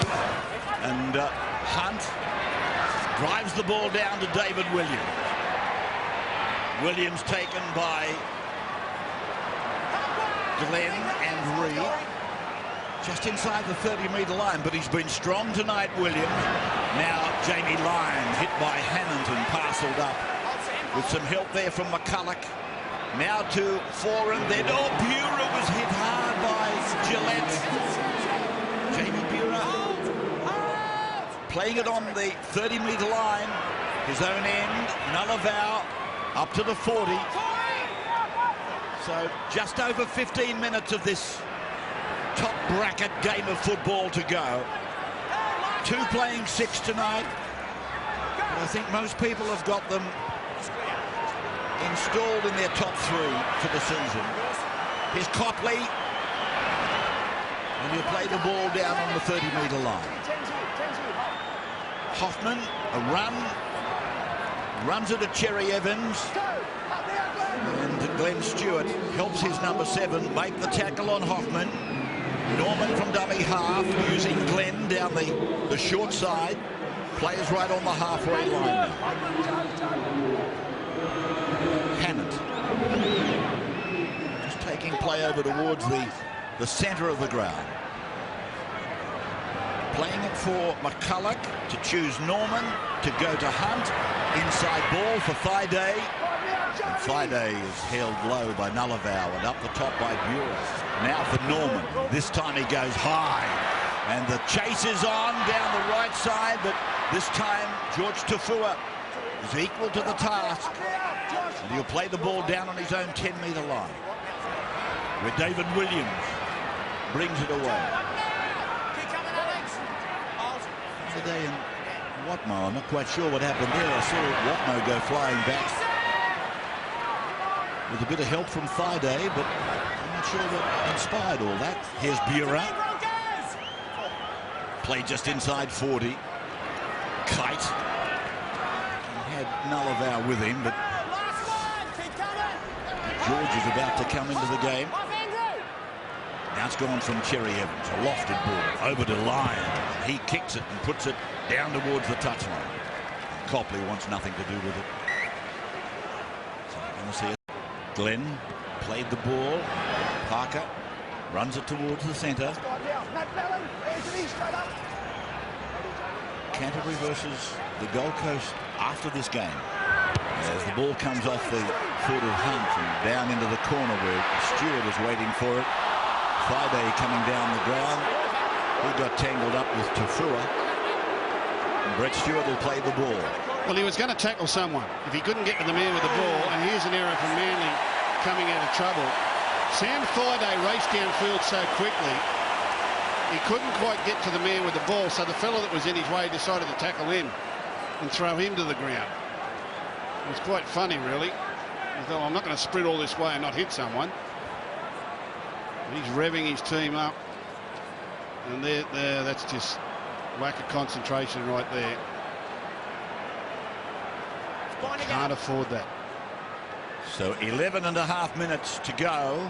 And Hunt drives the ball down to David Williams. Williams taken by Glenn and Reed. Just inside the 30-metre line, but he's been strong tonight, Williams. Now Jamie Lyon hit by Hamilton, parcelled up with some help there from McCulloch. Now to Foran, then Bura was hit hard by Gillette. Jamie Bura Playing it on the 30-metre line. His own end. Nullavow up to the 40. So just over 15 minutes of this top bracket game of football to go. 2 playing 6 tonight. But I think most people have got them installed in their top 3 for the season. Here's Copley. And he'll play the ball down on the 30-metre line. Hoffman, a run. Runs it at Cherry Evans. And Glenn Stewart helps his number 7 make the tackle on Hoffman. Norman from dummy half, using Glenn down the short side. Plays right on the halfway line. Hannant. Just taking play over towards the centre of the ground. Playing it for McCulloch to choose Norman, to go to Hunt. Inside ball for Thaiday. And Thaiday is held low by Nullavow and up the top by Buren. Now for Norman. This time he goes high. And the chase is on down the right side, but this time George Tafua is equal to the task. And he'll play the ball down on his own 10-metre line, where David Williams brings it away. Today in Watmo, I'm not quite sure what happened there. I saw Watmo go flying back with a bit of help from Thaiday, but I'm not sure what inspired all that. Here's Buren. Played just inside 40. Kite. He had Nullavow with him, but George is about to come into the game. Now it's gone from Cherry Evans, a lofted ball, over to Lyon. He kicks it and puts it down towards the touchline. Copley wants nothing to do with it. So we're going to see it. Glenn played the ball. Parker runs it towards the centre. Canterbury versus the Gold Coast after this game. As the ball comes off the foot of Hunt and down into the corner where Stewart is waiting for it. Thaiday coming down the ground. He got tangled up with Tafua. And Brett Stewart will play the ball. Well, he was going to tackle someone if he couldn't get to the man with the ball. And here's an error from Manly coming out of trouble. Sam Thaiday raced downfield so quickly, he couldn't quite get to the man with the ball. So the fellow that was in his way decided to tackle him and throw him to the ground. It was quite funny, really. He thought, I'm not going to sprint all this way and not hit someone. He's revving his team up, and there, that's just lack of concentration right there. Can't afford that. So 11.5 minutes to go,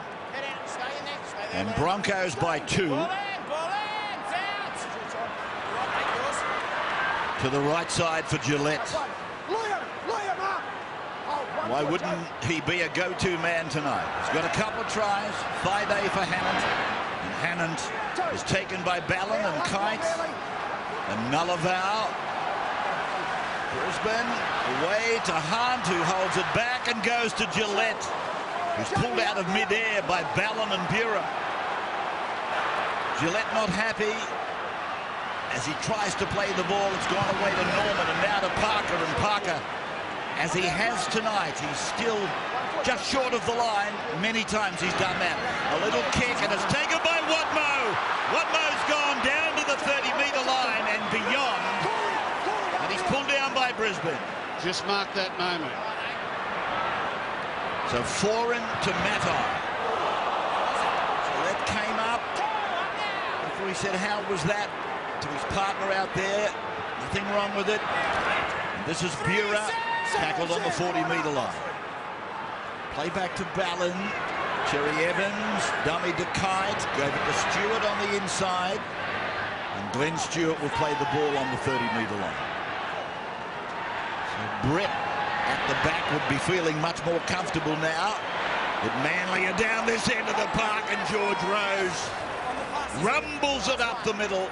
and Broncos by 2. To the right side for Gillette. Why wouldn't he be a go-to man tonight? He's got a couple of tries. Thaiday for Hannant. And Hannant is taken by Ballon and Kite. And Nullavow. Brisbane away to Hunt, who holds it back and goes to Gillette, who's pulled out of mid-air by Ballon and Buren. Gillette not happy as he tries to play the ball. It's gone away to Norman and now to Parker, and Parker, as he has tonight, he's still just short of the line. Many times he's done that. A little kick, and it's taken by Watmo. Watmo's gone down to the 30-metre line and beyond. And he's pulled down by Brisbane. Just mark that moment. So foreign to Matai. So that came up. Before he said, how was that? To his partner out there. Nothing wrong with it. And this is Buren. Tackled on the 40-metre line. Play back to Ballon. Cherry Evans, dummy to Kite. Gave it to Stewart on the inside. And Glenn Stewart will play the ball on the 30-metre line. So Brett at the back would be feeling much more comfortable now. But Manly are down this end of the park, and George Rose rumbles it up the middle.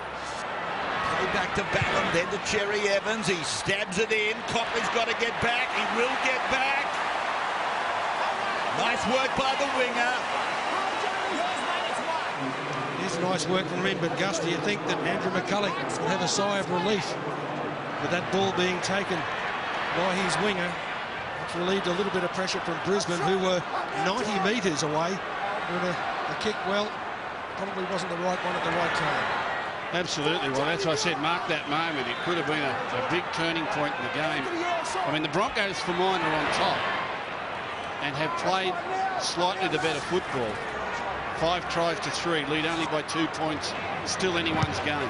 Play back to Ballon, then to Cherry Evans. He stabs it in. Copley's got to get back. He will get back. Nice work by the winger. Here's nice work from him, but Gus, do you think that Andrew McCulloch will have a sigh of relief with that ball being taken by his winger? It's relieved a little bit of pressure from Brisbane, who were 90 metres away. And the kick, well, probably wasn't the right one at the right time. Absolutely. Well, that's why I said mark that moment. It could have been a big turning point in the game. I mean, the Broncos, for mine, are on top and have played slightly the better football. 5 tries to 3, lead only by 2 points. Still anyone's game.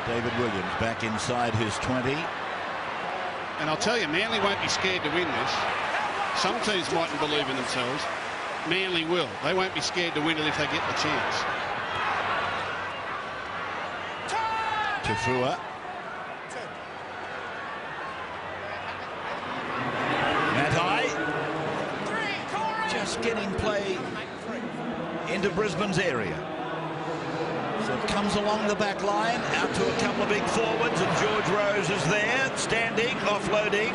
David Williams back inside his 20. And I'll tell you, Manly won't be scared to win this. Some teams mightn't believe in themselves. Manly will. They won't be scared to win it if they get the chance. Tafua. Matai. Just getting play into Brisbane's area. So it comes along the back line, out to a couple of big forwards, and George Rose is there, standing, offloading,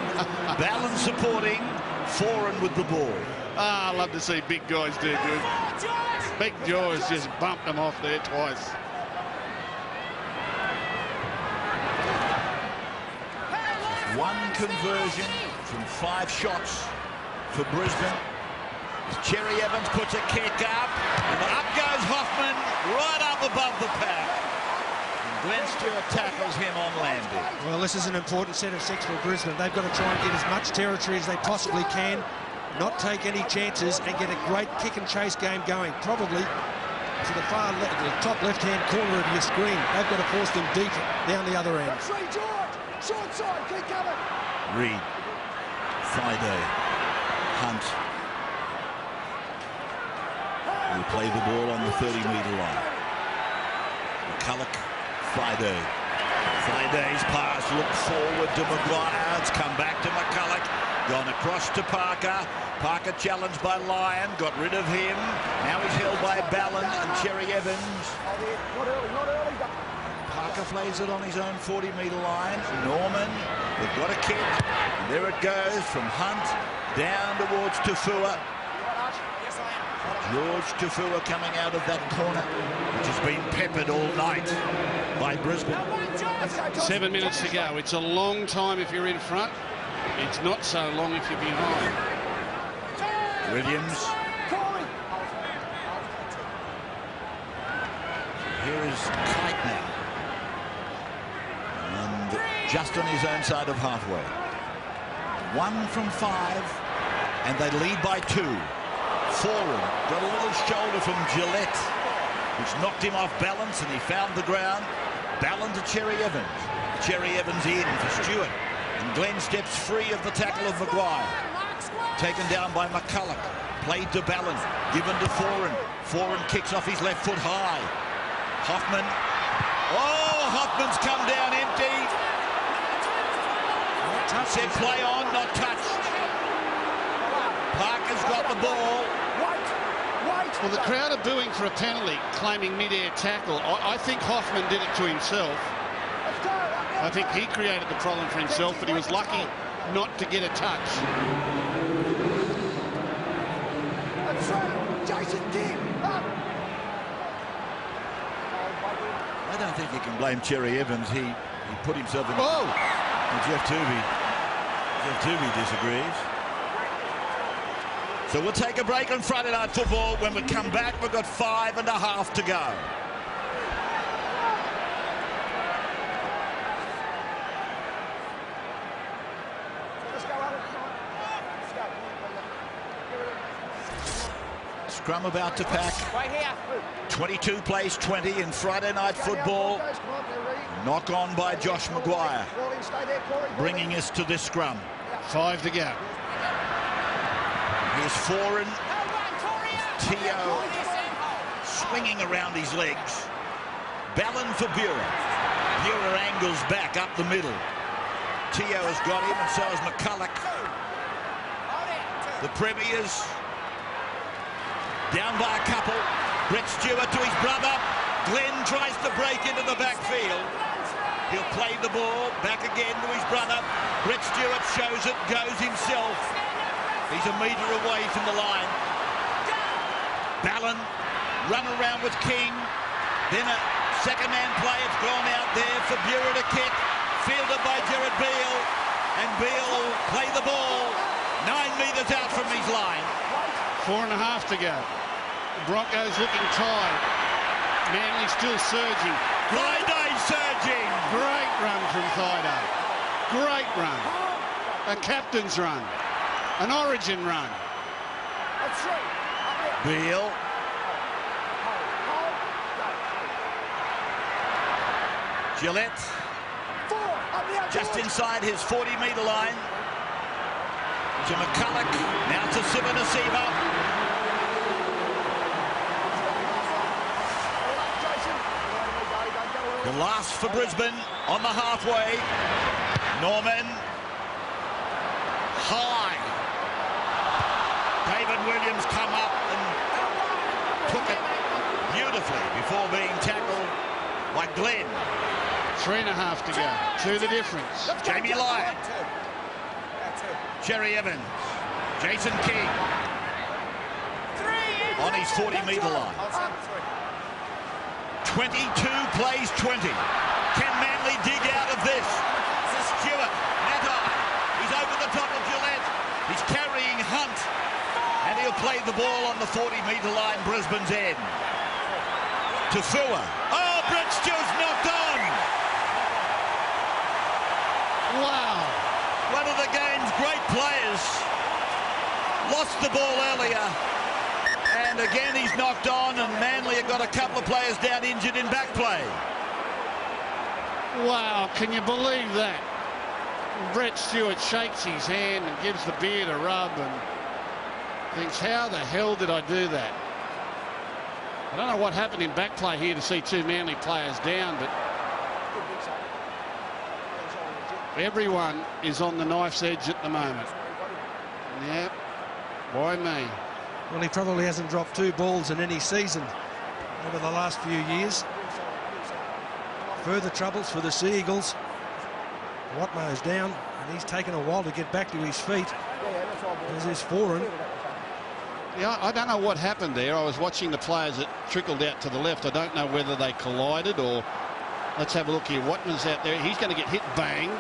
Ballon supporting, Foran with the ball. I love to see big guys do good. Big George just bumped them off there twice. One conversion from 5 shots for Brisbane. Cherry Evans puts a kick up, and up goes Hoffman, right up above the pack. And Glenn Stewart tackles him on landing. Well, this is an important set of 6 for Brisbane. They've got to try and get as much territory as they possibly can, not take any chances, and get a great kick and chase game going. Probably to the far left, the top left-hand corner of your screen. They've got to force them deep down the other end. Reed, Friday, Hunt. We play the ball on the 30-metre line. McCulloch, Friday. Friday's pass looked forward to Maguire. It's come back to McCulloch. Gone across to Parker. Parker challenged by Lyon. Got rid of him. Now he's held by Ballon and Cherry Evans. Parker plays it on his own 40-metre line. Norman, they've got a kick. And there it goes from Hunt down towards Tafua. George Tafua coming out of that corner, which has been peppered all night by Brisbane. 7 minutes to go. It's a long time if you're in front. It's not so long if you're behind. Williams. Here is Kite now. And just on his own side of halfway. 1 from 5, and they lead by 2. Foran got a little shoulder from Gillette, which knocked him off balance, and he found the ground. Ballon to Cherry Evans. Cherry Evans in for Stewart. And Glenn steps free of the tackle of Maguire. Taken down by McCulloch. Played to Ballon. Given to Foran. Foran kicks off his left foot high. Hoffman. Oh, Hoffman's come down empty. Said play on, not touched. Parker's got the ball. Well, the crowd are booing for a penalty, claiming mid-air tackle. I think Hoffman did it to himself. I think he created the problem for himself, but he was lucky not to get a touch. I don't think you can blame Cherry Evans. He put himself in. Oh! Jeff Tuvey disagrees. So we'll take a break on Friday Night Football. When we come back, we've got 5.5 to go. Scrum about to pack. 22 plays 20 in Friday Night Football. Knock on by Josh Maguire, bringing us to this scrum. 5 to go. Here's Foran. Teo swinging around his legs. Ballon for Burer. Burer angles back up the middle. Teo has got him, and so has McCulloch. The Premiers down by a couple. Brett Stewart to his brother. Glenn tries to break into the backfield. He'll play the ball back again to his brother. Brett Stewart shows it, goes himself. He's a metre away from the line. Ballon, run around with King. Then a second-man play. It's gone out there for Burer to kick. Fielded by Jared Beale. And Beale will play the ball 9 metres out from his line. 4.5 to go. Broncos looking tired. Manly still surging. Friday surging. Great run from Thaiday. Great run. A captain's run. An origin run. Beale. Gillette. Just inside his 40-metre line. To McCulloch. Now to Sivanasiva. The last for Brisbane on the halfway. Norman. High. David Williams come up and took it beautifully before being tackled by Glenn. 3.5 to go. 2 the difference. Jamie Lyon. Jerry Evans. Jason King. On his 40-metre line. 22 plays 20. Can Manly dig out of this? Stewart. Matai. He's over the top of Gillette. He's carrying Hunt. And he'll play the ball on the 40-metre line, Brisbane's end. To Fua. Oh, Brett Stewart's knocked on. Wow. One of the game's great players. Lost the ball earlier. And again, he's knocked on, and Manly have got a couple of players down injured in back play. Wow, can you believe that? Brett Stewart shakes his hand and gives the beard a rub and thinks, how the hell did I do that? I don't know what happened in back play here to see 2 Manly players down, but everyone is on the knife's edge at the moment. Yep, why me? Well, he probably hasn't dropped 2 balls in any season over the last few years. Further troubles for the Sea Eagles. Watmo's down, and he's taken a while to get back to his feet. There's his foreign. Yeah, I don't know what happened there. I was watching the players that trickled out to the left. I don't know whether they collided or... Let's have a look here. Watman's out there. He's going to get hit, bang,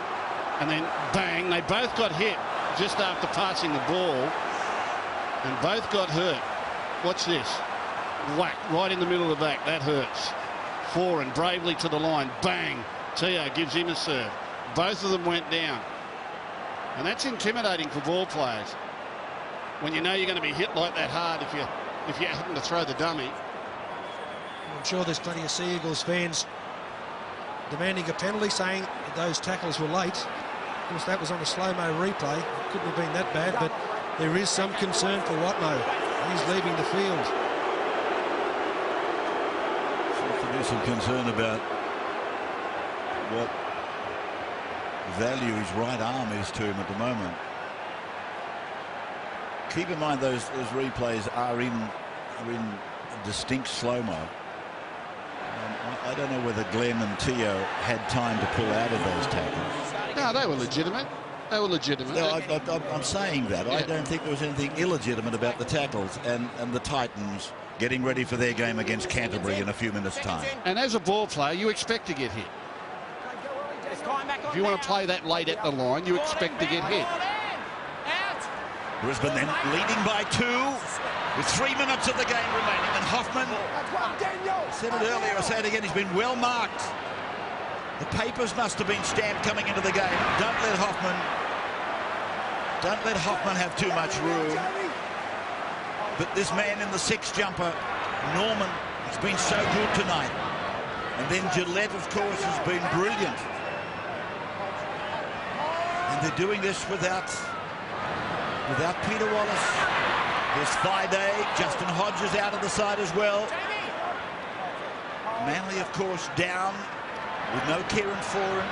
and then bang. They both got hit just after passing the ball, and both got hurt. Watch this. Whack, right in the middle of the back. That hurts. Foreign bravely to the line. Bang. Teo gives him a serve. Both of them went down. And that's intimidating for ball players. When you know you're going to be hit like that hard if you happen to throw the dummy. I'm sure there's plenty of Sea Eagles fans demanding a penalty, saying that those tackles were late. Of course, that was on a slow-mo replay. It couldn't have been that bad, but there is some concern for Watmo. He's leaving the field. Seems to be some concern about what value his right arm is to him at the moment. Keep in mind those replays are in distinct slow-mo. I don't know whether Glenn and Teo had time to pull out of those tackles. No, they were legitimate. They were legitimate. No, I'm saying that. Yeah. I don't think there was anything illegitimate about the tackles and the Titans getting ready for their game against Canterbury in a few minutes' time. And as a ball player, you expect to get hit. If you want to play that late at the line, you expect to get hit. Brisbane then leading by 2 with 3 minutes of the game remaining. And Hoffman, I said it earlier, I say it again, he's been well marked. The papers must have been stamped coming into the game. Don't let Hoffman have too much room. But this man in the 6th jumper, Norman, has been so good tonight. And then Gillette, of course, has been brilliant. And they're doing this without Peter Wallace. There's Friday. Justin Hodges out of the side as well. Manly, of course, down with no Kieran Foran.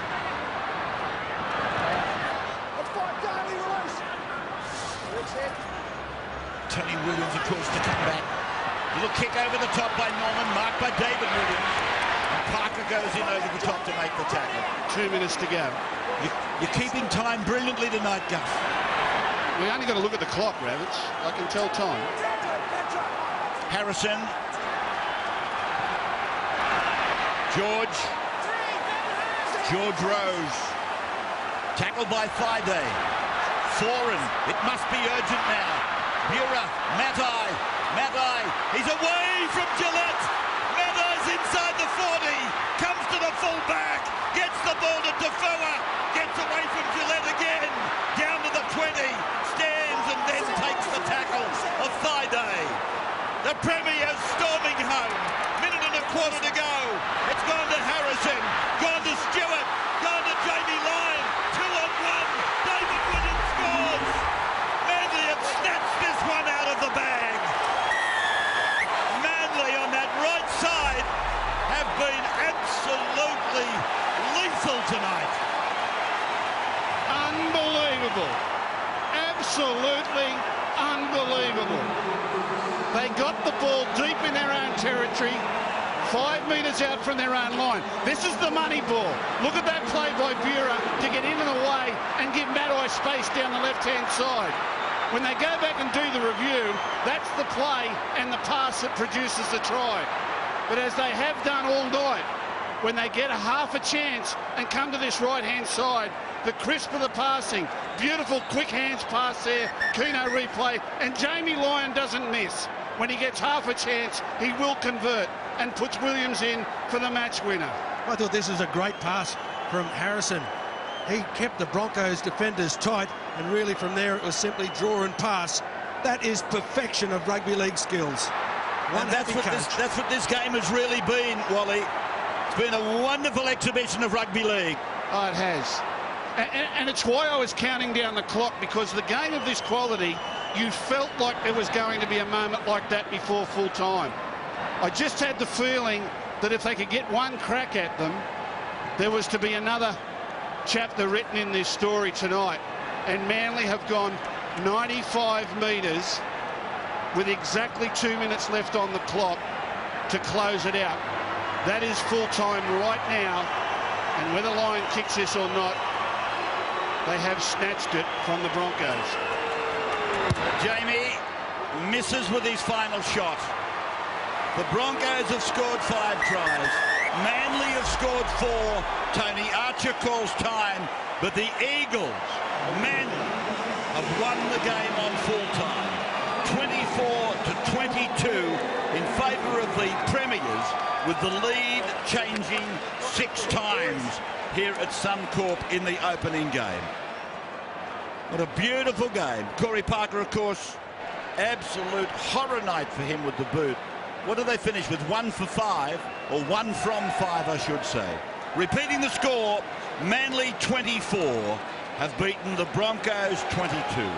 Tony Williams, of course, to come back. Little kick over the top by Norman, marked by David Williams. And Parker goes in over the top to make the tackle. 2 minutes to go. You're keeping time brilliantly tonight, Gus. We only got to look at the clock, Rabbits. I can tell time. Harrison. George Rose. Tackled by Friday. Foran. It must be urgent now. Bura. Matai. He's away from Gillette. Matai's inside the 40. Comes to the full back. Gets the ball to Tafua. Gets away from Gillette again. Down to the 20. Stands and then takes the tackle of Friday. The Premier's storming home. Minute and a quarter to go. It's gone to Harrison. Gone to Stewart. Gone to Jamie Lyon. 2-on-1. David Williams scores. Manly have snatched this one out of the bag. Manly on that right side have been absolutely lethal tonight. Unbelievable. Absolutely unbelievable. They got the ball deep in their own territory, 5 metres out from their own line. This is the money ball. Look at that play by Bura to get in and away and give Matai space down the left-hand side. When they go back and do the review, that's the play and the pass that produces the try. But as they have done all night, when they get a half a chance and come to this right-hand side, the crisp of the passing, beautiful quick hands pass there, Keno replay, and Jamie Lyon doesn't miss. When he gets half a chance, he will convert and puts Williams in for the match winner. I thought this was a great pass from Harrison. He kept the Broncos defenders tight, and really from there it was simply draw and pass. That is perfection of rugby league skills. And that's what this game has really been, Wally. It's been a wonderful exhibition of rugby league. Oh, it has. And it's why I was counting down the clock, because the game of this quality, you felt like there was going to be a moment like that before full time. I just had the feeling that if they could get one crack at them, there was to be another chapter written in this story tonight. And Manly have gone 95 metres with exactly 2 minutes left on the clock to close it out. That is full time right now, and whether Lyon kicks this or not, they have snatched it from the Broncos. Jamie misses with his final shot. The Broncos have scored 5 tries. Manly have scored 4. Tony Archer calls time, but the Eagles, Manly, have won the game on full time. 24-22 in favour of the Premiers, with the lead changing 6 times here at Suncorp in the opening game. What a beautiful game. Corey Parker, of course, absolute horror night for him with the boot. What do they finish with? 1 for 5, or 1 from 5, I should say. Repeating the score, Manly 24 have beaten the Broncos 22.